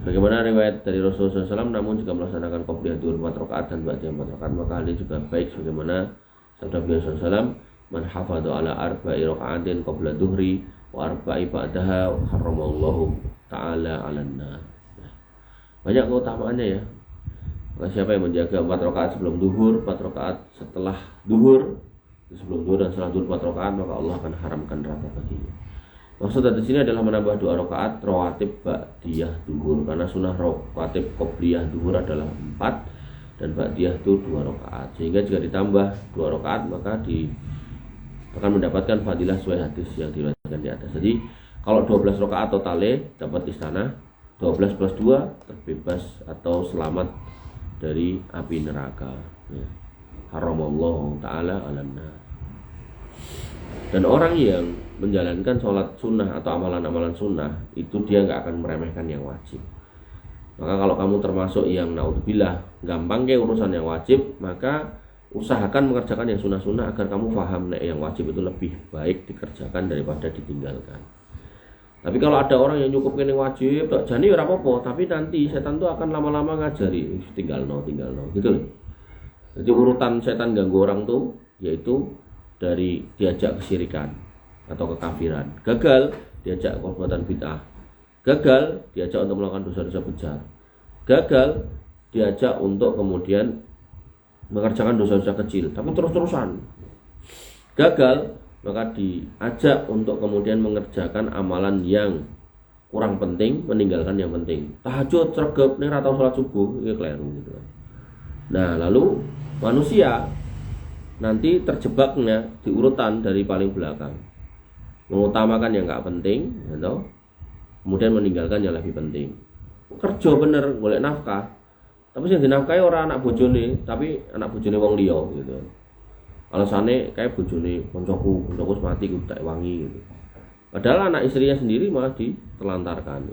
Bagaimana riwayat dari Rasulullah SAW, namun jika melaksanakan qobliyah 4 rakaat dan ba'diyah 4 rakaat, maka hal ini juga baik. Sebagaimana sabda beliau SAW, "Man hafadhu ala arba'i raka'atin qabla duhri wa arba'i ba'daha haramallahu ta'ala 'alan nar." Banyak keutamaannya ya. Maka siapa yang menjaga 4 rakaat sebelum duhur, 4 rakaat setelah duhur, sebelum duhur dan setelah duhur 4 rakaat, maka Allah akan haramkan neraka baginya. Maksud dari sini adalah menambah 2 rakaat rawatib ba'diyah duhur, karena sunnah rawatib qobliyah duhur adalah 4 dan ba'diyah itu 2 rakaat. Sehingga jika ditambah 2 rakaat maka akan mendapatkan fadilah sesuai hadis yang diriwayatkan di atas. Jadi kalau 12 rakaat totale dapat istana, 12 plus 2 terbebas atau selamat dari api neraka. Ya. Haramallahu ta'ala 'alan nar. Dan orang yang menjalankan sholat sunnah atau amalan-amalan sunnah itu dia nggak akan meremehkan yang wajib. Maka kalau kamu termasuk yang naudzubillah gampang kayak urusan yang wajib, maka usahakan mengerjakan yang sunnah-sunnah agar kamu paham yang wajib itu lebih baik dikerjakan daripada ditinggalkan. Tapi kalau ada orang yang nyukup yang wajib, tak jani ora apa-apa, tapi nanti setan tuh akan lama-lama ngajari tinggal no gitu loh. Jadi urutan setan ganggu orang tuh yaitu dari diajak kesyirikan atau kekafiran, gagal diajak perbuatan bid'ah, gagal diajak untuk melakukan dosa-dosa besar, gagal diajak untuk kemudian mengerjakan dosa-dosa kecil, tapi terus-terusan gagal, maka diajak untuk kemudian mengerjakan amalan yang kurang penting meninggalkan yang penting. Tahajud sregep ning ra tau salat subuh iki kleru gitu. Nah, lalu manusia nanti terjebaknya di urutan dari paling belakang. Mengutamakan yang enggak penting, gitu. Kemudian meninggalkan yang lebih penting. Kerja bener golek nafkah. Tapi sing dinafkahi ora anak bojone, tapi anak bojone wong liya gitu. Alasane kayak bojone koncoku mati ku tak wangi gitu. Padahal anak istrinya sendiri malah ditelantarkan.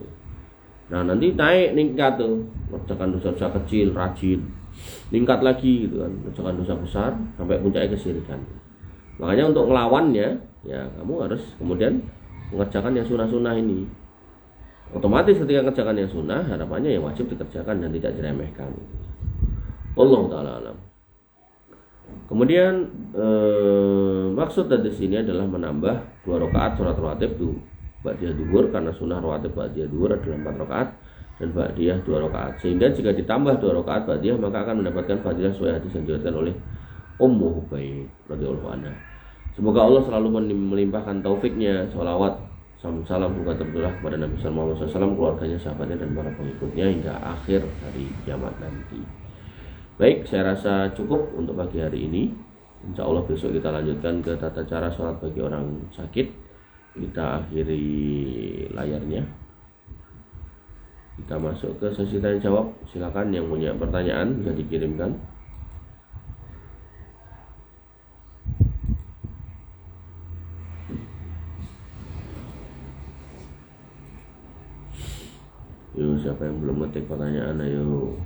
Nah, nanti naik ningkat tuh, mengerjakan dosa-dosa kecil, rajin. Ningkat lagi gitu kan, mengerjakan dosa besar sampai puncaknya kesyirikan. Makanya untuk melawannya, ya kamu harus kemudian mengerjakan yang sunnah-sunnah ini. Otomatis ketika mengerjakan yang sunnah, harapannya yang wajib dikerjakan dan tidak diremehkan. Wallahu ta'ala alam. Kemudian maksud dari sini adalah menambah 2 rakaat sholat rawatib itu ba'diyah duhur, karena sunnah rawatib ba'diyah duhur adalah 4 rakaat dan ba'diyah 2 rakaat. Sehingga jika ditambah 2 rakaat ba'diyah maka akan mendapatkan fadilah sesuai hadis yang diriwayatkan oleh Ummu Hubaib radhiyallahu anha. Semoga Allah selalu melimpahkan taufiknya, sholawat, salam juga tercurah kepada Nabi sallallahu alaihi wasallam, keluarganya, sahabatnya dan para pengikutnya hingga akhir hari kiamat nanti. Baik, saya rasa cukup untuk pagi hari ini. Insya Allah besok kita lanjutkan ke tata cara sholat bagi orang sakit. Kita akhiri layarnya. Kita masuk ke sesi tanya jawab. Silakan yang punya pertanyaan bisa dikirimkan. Yuk, siapa yang belum ngetik pertanyaan, ayo.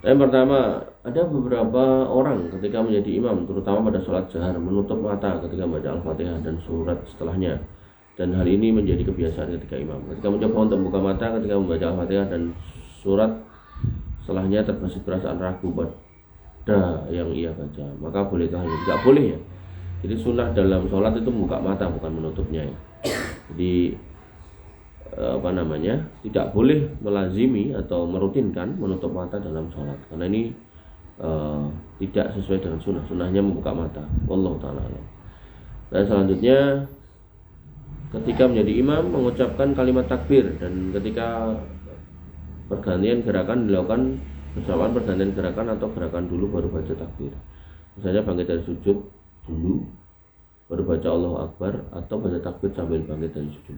Yang pertama, ada beberapa orang ketika menjadi imam, terutama pada sholat jahar, menutup mata ketika membaca Al-Fatihah dan surat setelahnya. Dan hal ini menjadi kebiasaan ketika imam. Ketika mencoba untuk membuka mata ketika membaca Al-Fatihah dan surat setelahnya terbesit perasaan ragu pada yang ia baca, maka bolehkah ini? Tidak boleh ya. Jadi sunnah dalam sholat itu membuka mata, bukan menutupnya ya. Jadi tidak boleh melazimi atau merutinkan menutup mata dalam sholat, karena ini tidak sesuai dengan sunnah. Sunnahnya membuka mata. Wallahu ta'ala alam. Dan selanjutnya, ketika menjadi imam mengucapkan kalimat takbir, dan ketika pergantian gerakan dilakukan bersamaan pergantian gerakan atau gerakan dulu baru baca takbir. Misalnya bangkit dari sujud dulu baru baca Allahu Akbar, atau baca takbir sambil bangkit dari sujud.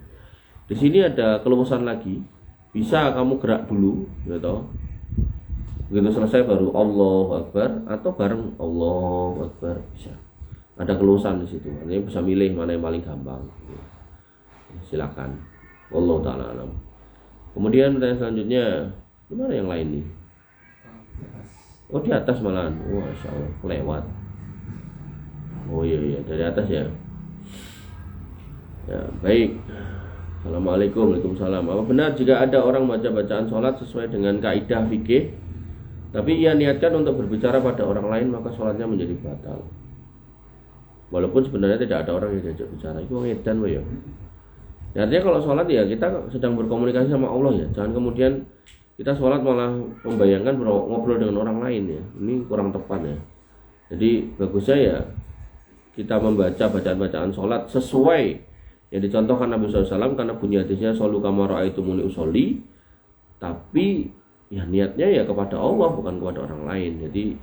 Di sini ada keluasan lagi, bisa kamu gerak dulu, gitu. Begitu selesai baru Allahu Akbar, atau bareng Allahu Akbar, bisa. Ada keluasan di situ. Artinya bisa milih mana yang paling gampang. Silakan. Wallahu ta'ala alam. Kemudian pertanyaan selanjutnya, gimana yang lain nih? Oh, di atas malahan. Oh, Masya Allah, lewat. Oh iya, dari atas ya. Ya, baik. Assalamualaikum. Waalaikumsalam. Apa benar jika ada orang baca bacaan sholat sesuai dengan kaidah fikih, tapi ia niatkan untuk berbicara pada orang lain, maka sholatnya menjadi batal? Walaupun sebenarnya tidak ada orang yang diajak bicara. Itu ngedan ya. Artinya kalau sholat ya kita sedang berkomunikasi sama Allah ya. Jangan kemudian kita sholat malah membayangkan ngobrol dengan orang lain ya. Ini kurang tepat ya. Jadi bagusnya ya kita membaca bacaan-bacaan sholat sesuai yang dicontohkan Nabi SAW, karena bunyi hadisnya shollu kama ra'aitumuni usolli, tapi ya niatnya ya kepada Allah, bukan kepada orang lain. Jadi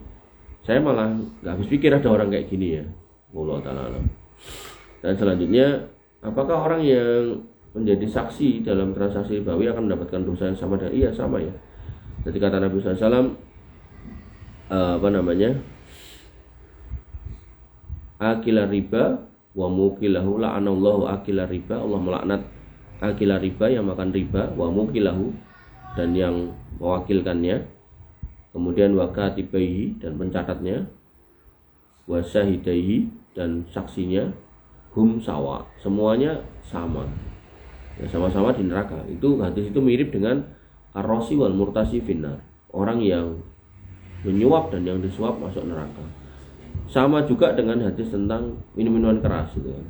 saya malah nggak habis pikir ada orang kayak gini ya. Wallahu ta'ala alam. Dan selanjutnya, apakah orang yang menjadi saksi dalam transaksi ribawi akan mendapatkan dosa yang sama? Iya, sama ya. Jadi kata Nabi SAW, akila riba wa mukilahu la'anallahu akila riba. Allah melaknat akila riba, yang makan riba, wa mukilahu, dan yang mewakilkannya, kemudian wa katibaihi, dan pencatatnya, wa syahidaihi, dan saksinya, hum sawa, semuanya sama ya, sama-sama di neraka. Itu hadis itu mirip dengan ar-rasi wal murtasi finnar, orang yang menyuap dan yang disuap masuk neraka. Sama juga dengan hadis tentang minum-minuman keras gitu kan.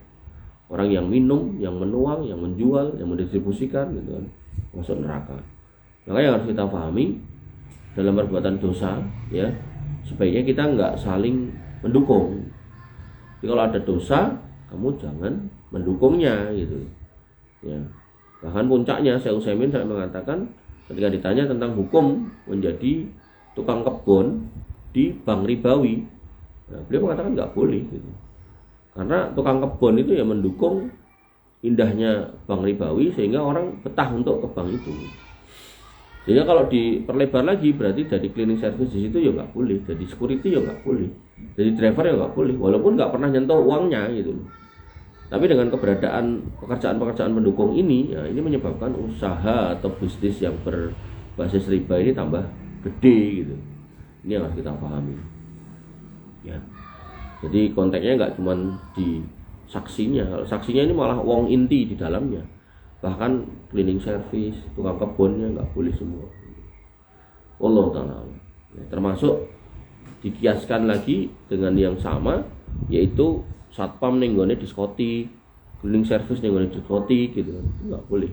Orang yang minum, yang menuang, yang menjual, yang mendistribusikan gitu kan, masuk neraka. Maka yang harus kita pahami dalam perbuatan dosa ya, sebaiknya kita enggak saling mendukung. Jadi kalau ada dosa, kamu jangan mendukungnya gitu. Ya. Bahkan puncaknya Syekh Utsaimin saya mengatakan ketika ditanya tentang hukum menjadi tukang kebun di bank ribawi, nah, beliau mengatakan nggak boleh gitu. Karena tukang kebun itu ya mendukung indahnya bank ribawi sehingga orang betah untuk ke bank itu. Sehingga kalau diperlebar lagi berarti jadi cleaning service di situ ya nggak boleh, jadi security ya nggak boleh, jadi driver ya nggak boleh, walaupun nggak pernah nyentuh uangnya gitu. Tapi dengan keberadaan pekerjaan-pekerjaan pendukung ini, ya ini menyebabkan usaha atau bisnis yang berbasis riba ini tambah gede gitu. Ini yang harus kita pahami. Ya. Jadi konteksnya nggak cuma di saksinya, kalau saksinya ini malah uang inti di dalamnya. Bahkan cleaning service, tukang kebunnya nggak boleh semua. Allah Ta'ala. Ya, termasuk dikiaskan lagi dengan yang sama, yaitu satpam nenggone diskotik, cleaning service nenggone diskotik gitu, nggak boleh.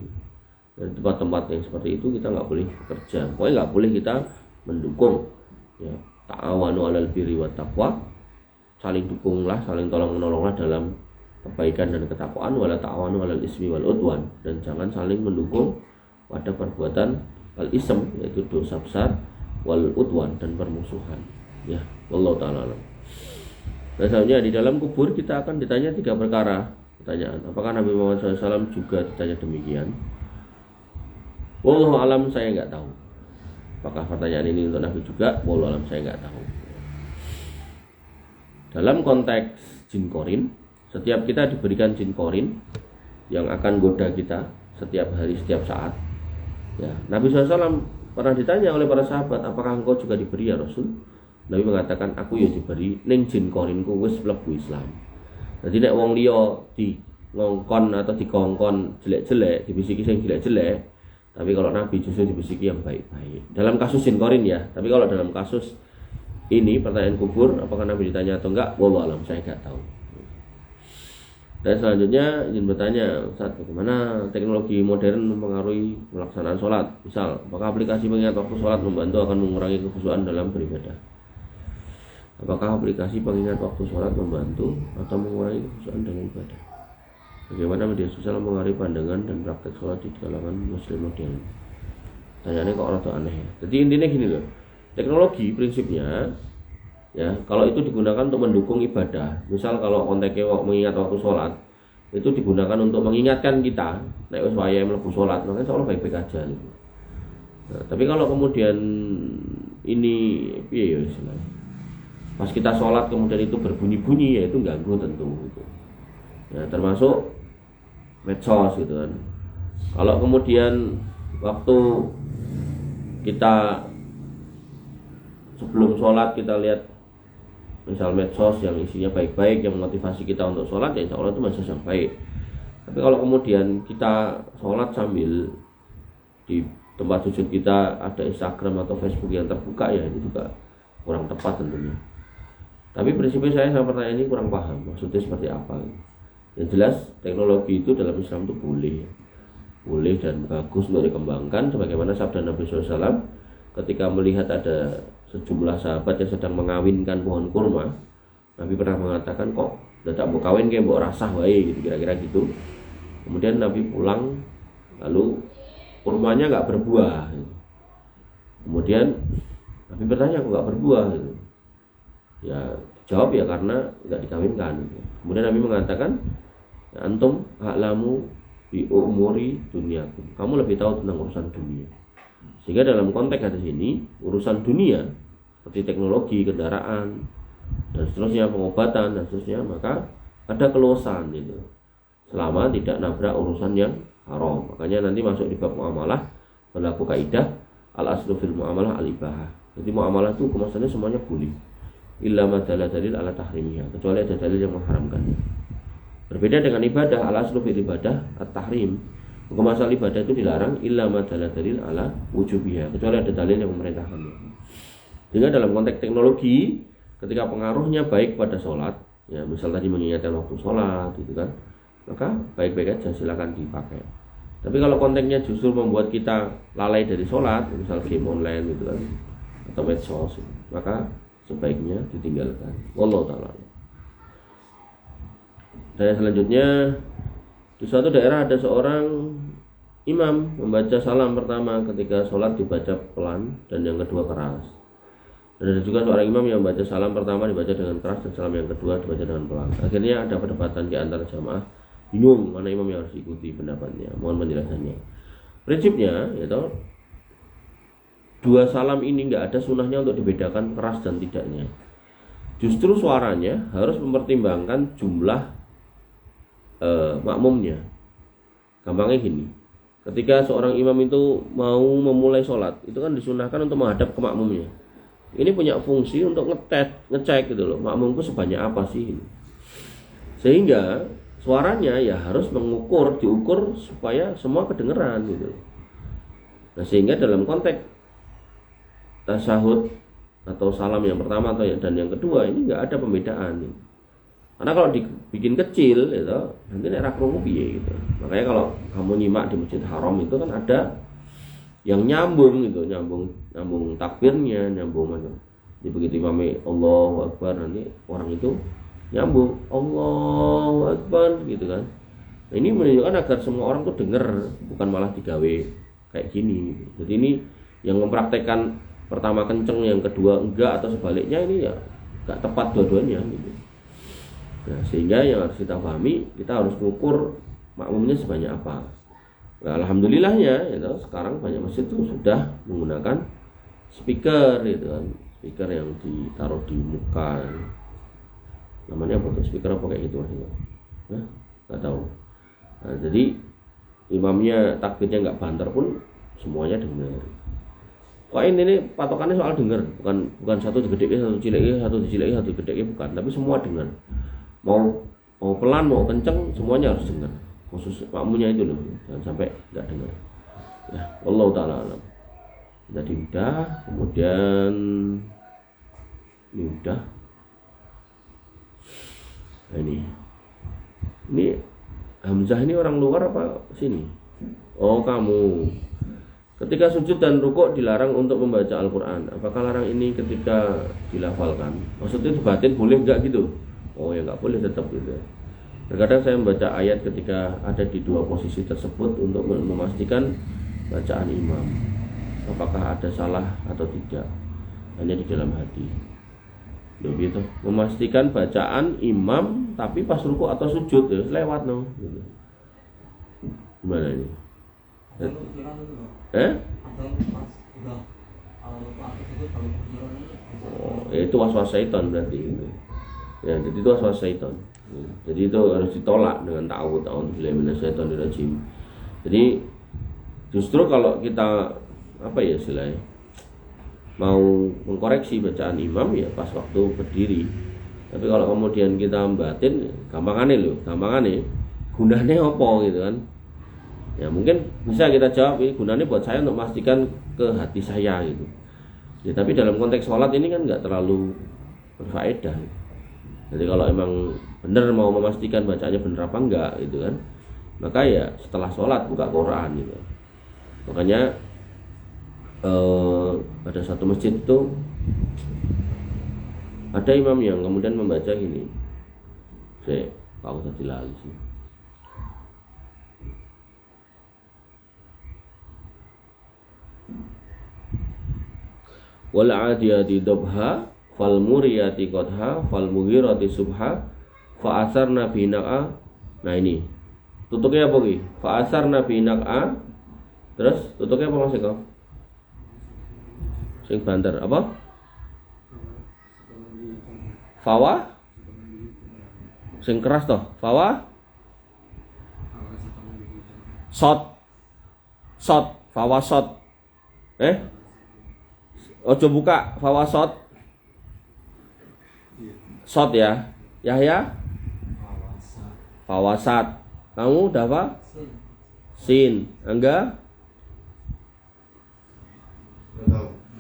Dan tempat-tempat yang seperti itu kita nggak boleh bekerja. Pokoknya nggak boleh kita mendukung. Ya, ta'awanu 'alal birri wat taqwa, saling dukunglah, saling tolong menolonglah dalam kebaikan dan ketakwaan, wala ta'awanu 'alal ismi wal udwan, dan jangan saling mendukung pada perbuatan al-ism, yaitu dosa besar, wal udwan, dan permusuhan. Ya, wallahu ta'ala. Nah, selanjutnya di dalam kubur kita akan ditanya 3 perkara. Pertanyaan, apakah Nabi Muhammad SAW juga ditanya demikian? Wallahu alam, saya nggak tahu. Apakah pertanyaan ini untuk Nabi juga? Wallahu alam, saya nggak tahu. Dalam konteks jin korin, setiap kita diberikan jin korin yang akan goda kita setiap hari, setiap saat. Ya, Nabi SAW pernah ditanya oleh para sahabat, apakah engkau juga diberi ya Rasul? Nabi mengatakan, aku ya diberi ning jin korinku wis mlebu Islam. Jadi nek wong liya di ngongkon atau dikongkon jelek-jelek, dibisiki sing jelek-jelek, tapi kalau Nabi justru dibisiki yang baik-baik. Dalam kasus jin korin ya, tapi kalau dalam kasus ini pertanyaan kubur, apakah Nabi ditanya atau enggak? Wallahu alam, saya enggak tahu. Dan selanjutnya izin bertanya, Ustaz, bagaimana teknologi modern mempengaruhi pelaksanaan sholat? Misal, apakah aplikasi pengingat waktu sholat membantu akan mengurangi kekhusyuan dalam beribadah? Apakah aplikasi pengingat waktu sholat membantu atau mengurangi kekhusyuan dalam ibadah? Bagaimana media sosial mengaruhi pandangan dan praktek sholat di kalangan muslim modern? Tanyaannya kok rada aneh ya. Jadi intinya gini loh, teknologi prinsipnya ya, kalau itu digunakan untuk mendukung ibadah, misal kalau konteksnya mengingat waktu sholat, itu digunakan untuk mengingatkan kita nek wis wayahe mlebu sholat, maka insyaallah baik-baik aja gitu. Nah, tapi kalau kemudian ini piye ya istilahnya, pas kita sholat kemudian itu berbunyi-bunyi, ya itu ganggu tentu gitu. Ya, termasuk medsos gitu kan. Kalau kemudian waktu kita sebelum sholat kita lihat misal medsos yang isinya baik-baik, yang memotivasi kita untuk sholat, ya insya Allah itu medsos yang baik. Tapi kalau kemudian kita sholat sambil di tempat sujud kita ada Instagram atau Facebook yang terbuka, ya itu juga kurang tepat tentunya. Tapi prinsipnya saya sama pertanyaan ini kurang paham maksudnya seperti apa. Yang jelas teknologi itu dalam Islam itu boleh dan bagus untuk dikembangkan, sebagaimana sabda Nabi SAW ketika melihat ada sejumlah sahabat yang sedang mengawinkan pohon kurma. Nabi pernah mengatakan, kok tidak mau kawin kayak mbok rasah wae gitu, kira-kira gitu. Kemudian Nabi pulang, lalu kurmanya nggak berbuah gitu. Kemudian Nabi bertanya, kok nggak berbuah gitu. Ya jawab, ya karena nggak dikawinkan gitu. Kemudian Nabi mengatakan, antum a'lamu bi umuri dunyakum, kamu lebih tahu tentang urusan dunia. Sehingga dalam konteks hadis ini, urusan dunia seperti teknologi, kendaraan, dan seterusnya, pengobatan dan seterusnya, maka ada keluasan gitu, selama tidak nabrak urusan yang haram. Makanya nanti masuk di bab muamalah berlaku kaidah al-aslu fil muamalah al-ibahah. Jadi muamalah itu kemasannya semuanya boleh, illa ma dalil ala tahrimiha, kecuali ada dalil yang mengharamkannya. Berbeda dengan ibadah, al-aslu fil ibadah at-tahrim. Hukum asal ibadah itu dilarang illa ma dalil ala wujubiha, kecuali ada dalil yang memerintahkannya. Sehingga dalam konteks teknologi, ketika pengaruhnya baik pada sholat, ya misal tadi mengingatkan waktu sholat gitu kan, maka baik-baik aja, silakan dipakai. Tapi kalau konteksnya justru membuat kita lalai dari sholat, misal game online gitu kan, atau medsos, maka sebaiknya ditinggalkan. Wallahu ta'ala. Dan selanjutnya, di suatu daerah ada seorang imam membaca salam pertama ketika sholat dibaca pelan dan yang kedua keras. Dan ada juga seorang imam yang membaca salam pertama dibaca dengan keras dan salam yang kedua dibaca dengan pelan. Akhirnya ada perdebatan di antara jamaah, bingung mana imam yang harus ikuti pendapatnya. Mohon penjelasannya. Prinsipnya, yaitu dua salam ini nggak ada sunnahnya untuk dibedakan keras dan tidaknya. Justru suaranya harus mempertimbangkan jumlah makmumnya. Gampangnya gini, ketika seorang imam itu mau memulai sholat, itu kan disunahkan untuk menghadap ke makmumnya. Ini punya fungsi untuk ngecek gitu loh, makmumku sebanyak apa sih ini. Sehingga suaranya ya harus diukur supaya semua kedengeran gitu. Nah, sehingga dalam konteks tasyahud atau salam yang pertama dan yang kedua ini nggak ada pembedaan gitu. Karena kalau dibikin kecil gitu, nanti nek ra krungu piye gitu. Makanya kalau kamu nyimak di Masjid Haram itu kan ada yang nyambung gitu, nyambung takbirnya, nyambung macam. Jadi begitu imamnya Allahu Akbar, nanti orang itu nyambung Allahu Akbar gitu kan. Nah, ini menunjukkan agar semua orang tuh dengar, bukan malah digawe kayak gini. Jadi ini yang mempraktekkan pertama kenceng, yang kedua enggak atau sebaliknya, ini ya enggak tepat dua-duanya gitu. Nah, sehingga yang harus kita pahami, kita harus mengukur makmumnya sebanyak apa. Nah, alhamdulillahnya ya, sekarang banyak masjid itu sudah menggunakan speaker gitu kan, speaker yang ditaruh di muka. Namanya apa tuh, speaker apa kayak gitu maksudnya? Nah, nggak tahu. Nah, jadi imamnya takbirnya nggak banter pun semuanya dengar. Kok ini patokannya soal dengar, bukan satu digedeki, satu cileki, satu dicileki, satu digedeki, bukan, tapi semua dengar. Mau pelan mau kenceng semuanya harus dengar, khusus makmunya itu loh, jangan sampai nggak dengar ya. Wallahu ta'ala alam. Jadi udah, kemudian ini udah, nah, ini Hamzah ini orang luar apa sini? Oh, kamu ketika sujud dan rukuk dilarang untuk membaca Al-Quran. Apakah larang ini ketika dilafalkan? Maksudnya itu batin boleh nggak gitu? Oh ya, nggak boleh tetap gitu. Terkadang saya membaca ayat ketika ada di dua posisi tersebut untuk memastikan bacaan imam apakah ada salah atau tidak, hanya di dalam hati. Loh gitu, memastikan bacaan imam tapi pas ruku atau sujud ya lewat no gitu. Gimana ini? Oh, itu was-was syaitan berarti gitu. Ya, jadi itu was-was syaitan. Jadi itu harus ditolak dengan ta'awudz billahi minasyaitonir rajim. Jadi justru kalau kita istilahnya mau mengkoreksi bacaan imam ya pas waktu berdiri. Tapi kalau kemudian kita batin, gampangane gunane apa gitu kan. Ya mungkin bisa kita jawab, ini gunanya buat saya untuk memastikan ke hati saya gitu. Ya tapi dalam konteks sholat ini kan nggak terlalu berfaedah. Jadi kalau emang benar mau memastikan bacanya benar apa enggak gitu kan, maka ya setelah sholat buka Quran gitu. Makanya pada satu masjid itu ada imam yang kemudian membaca gini, aku tadi lali sih. Wal 'adiyati dhabha fal muriyati qadha fal mughirati subha fa asarna bina'a. Nah ini tutupnya apa ki? Fa asarna bina'a. Terus tutupnya apa Mas Eko? Sing banter apa? Fawa? Sing keras toh? Fawa? Sot. Fawa sot. Ojo buka fawasot. Sot ya. Yahya? Fawasat. Kamu udah apa? Sin. Angga?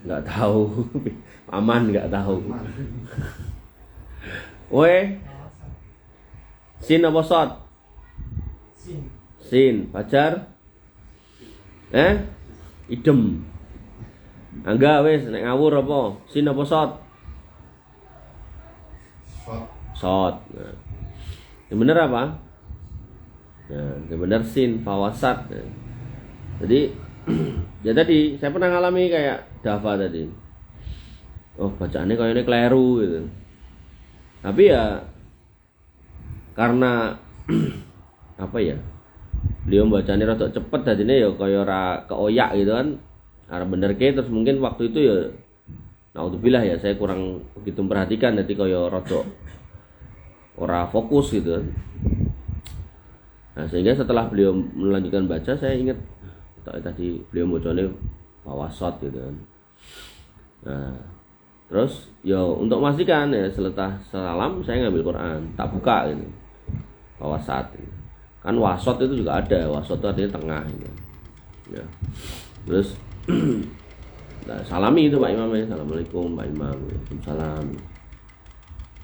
Enggak tahu. Aman enggak tahu. Weh. Sin apa sot? Sin. Pajar? Idem. Angga wis nek ngawur apa? Sin apa sot? Sot. Nah. Yang bener apa? Nah, yang bener sin fawasat. Nah. Jadi ya tadi saya pernah ngalami kayak Dava tadi. Oh bacaannya kayaknya keliru gitu. Tapi ya karena apa ya? Beliau bacanya rada cepet tadinya ya kaya ora keoyak gitu kan. Arep bener ke terus mungkin waktu itu ya naudzubillah ya saya kurang begitu memperhatikan jadi kaya rada ora fokus gitu kan. Nah, sehingga setelah beliau melanjutkan baca saya ingat tadi beliau bacanya fawasat gitu kan. Nah, terus ya untuk memastikan ya setelah salam saya ngambil Quran, tak buka gitu. Fawasat. Kan wasat itu juga ada, wasat itu artinya tengah gitu. Ya. Terus nah, salami itu Pak Imam ya. Assalamualaikum Pak Imam. Waalaikumsalam.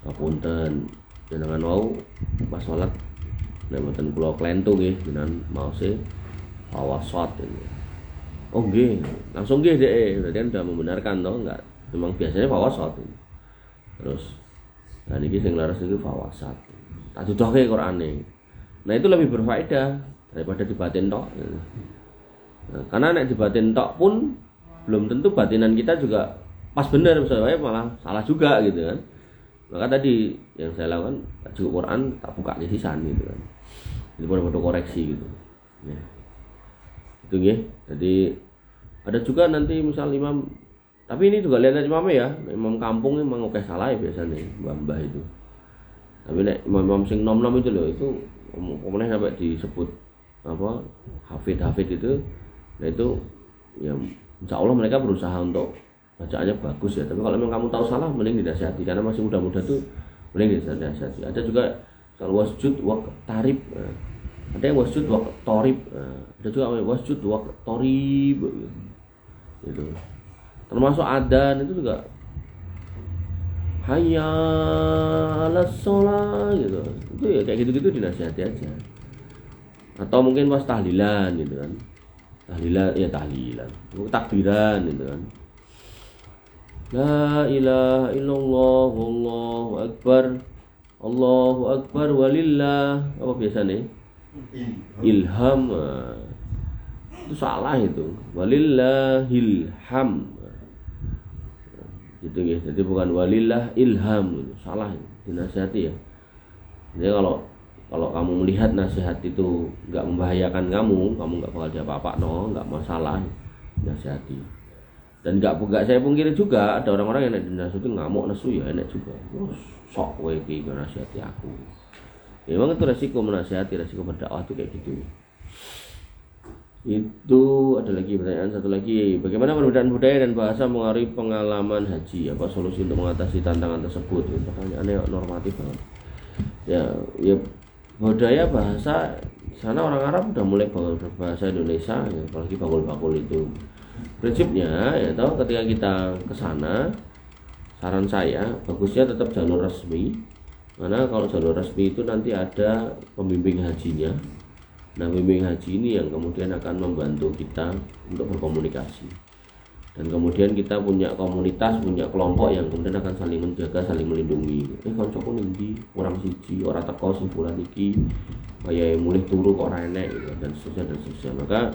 Ngapunten jenengan wau pas salat nek mboten kula klentu nggih jenengan maose fawasat ini. Oh nggih, langsung nggih Dek. Berarti kan sudah membenarkan toh enggak. Memang biasanya fawasat. Terus nah niki sing laras iki fawasat. Tak dudohke Qur'ane. Nah itu lebih berfaedah daripada dibatin tok. Nah, karena nek dibatin tok pun belum tentu batinan kita juga pas bener, misalnya malah salah juga gitu kan. Maka tadi yang saya lakukan cukup Quran tak buka di sisan gitu kan. Jadi foto koreksi gitu. Ya. Itu ya. Jadi ada juga nanti misal imam, tapi ini juga lihat imamnya ya, imam kampung memang oke salah ya biasanya mbah-mbah itu. Tapi nek imam sing nom-nom itu loh itu kemudian sampai disebut apa hafid itu, nah itu ya insya Allah mereka berusaha untuk bacaannya bagus ya. Tapi kalau memang kamu tahu salah mending dinasihati karena masih muda-muda tuh mending dinasihati. Ada juga kalau wasjud wa tarib, ada yang wasjud wa torib, ada juga wasjud wa torib gitu. Termasuk adzan itu juga hayya 'alas shalah gitu. Itu ya kayak gitu-gitu dinasihati aja. Atau mungkin pas tahlilan gitu kan. Tahlilan. Takbiran gitu kan. La ilaha illallah wallahu akbar. Allahu akbar walillah. Apa biasanya? Ilham. Itu salah itu. Walillahil ham. Gitu ya. Jadi bukan walillah ilham gitu. Salah itu. Dinasihati ya. Jadi kalau kamu melihat nasihat itu nggak membahayakan kamu nggak bakal diapa-apa nggak masalah, nasihati. Dan nggak saya pungkiri juga ada orang-orang yang dinasihati ngamuk nesu ya enak juga. Sok kowe iki nasihati aku. Ya, memang itu resiko menasihati, resiko berdakwah itu kayak gitu. Itu ada lagi pertanyaan satu lagi, bagaimana perbedaan budaya dan bahasa mengaruhi pengalaman haji? Apa solusi untuk mengatasi tantangan tersebut? Pertanyaannya normatif banget. Ya budaya bahasa sana orang Arab udah mulai berbahasa Indonesia ya, apalagi bakul-bakul itu. Prinsipnya ya tahu ketika kita ke sana saran saya bagusnya tetap jalur resmi. Karena kalau jalur resmi itu nanti ada pembimbing hajinya. Nah, pembimbing haji ini yang kemudian akan membantu kita untuk berkomunikasi. Dan kemudian kita punya komunitas, punya kelompok yang kemudian akan saling menjaga, saling melindungi. Kancaku ning orang siji, ora teko sing bulan iki, kaya mulih turu kok ora enek gitu, dan seterusnya. Maka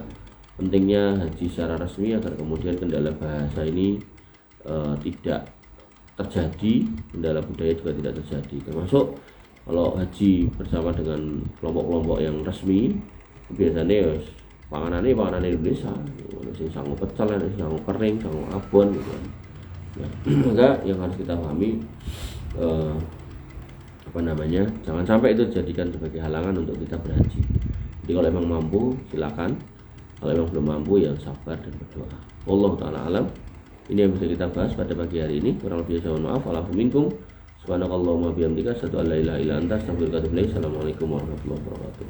pentingnya haji secara resmi agar kemudian kendala bahasa ini tidak terjadi, kendala budaya juga tidak terjadi. Termasuk kalau haji bersama dengan kelompok-kelompok yang resmi, biasanya panganan Indonesia, sing sanggup pecel, sing sanggup kering, sanggup abon gitu kan. Ya, maka yang harus kita pahami jangan sampai itu dijadikan sebagai halangan untuk kita berhaji. Jadi kalau memang mampu silakan, kalau memang belum mampu ya sabar dan berdoa. Wallahu taala alam. Ini yang bisa kita bahas pada pagi hari ini. Kurang lebih saya mohon maaf. Wa'alaikum minkum. Subhanakallahumma bihamdika asyhadu an la ilaha illa anta astaghfiruka wa atubu ilaik. Assalamualaikum warahmatullahi wabarakatuh.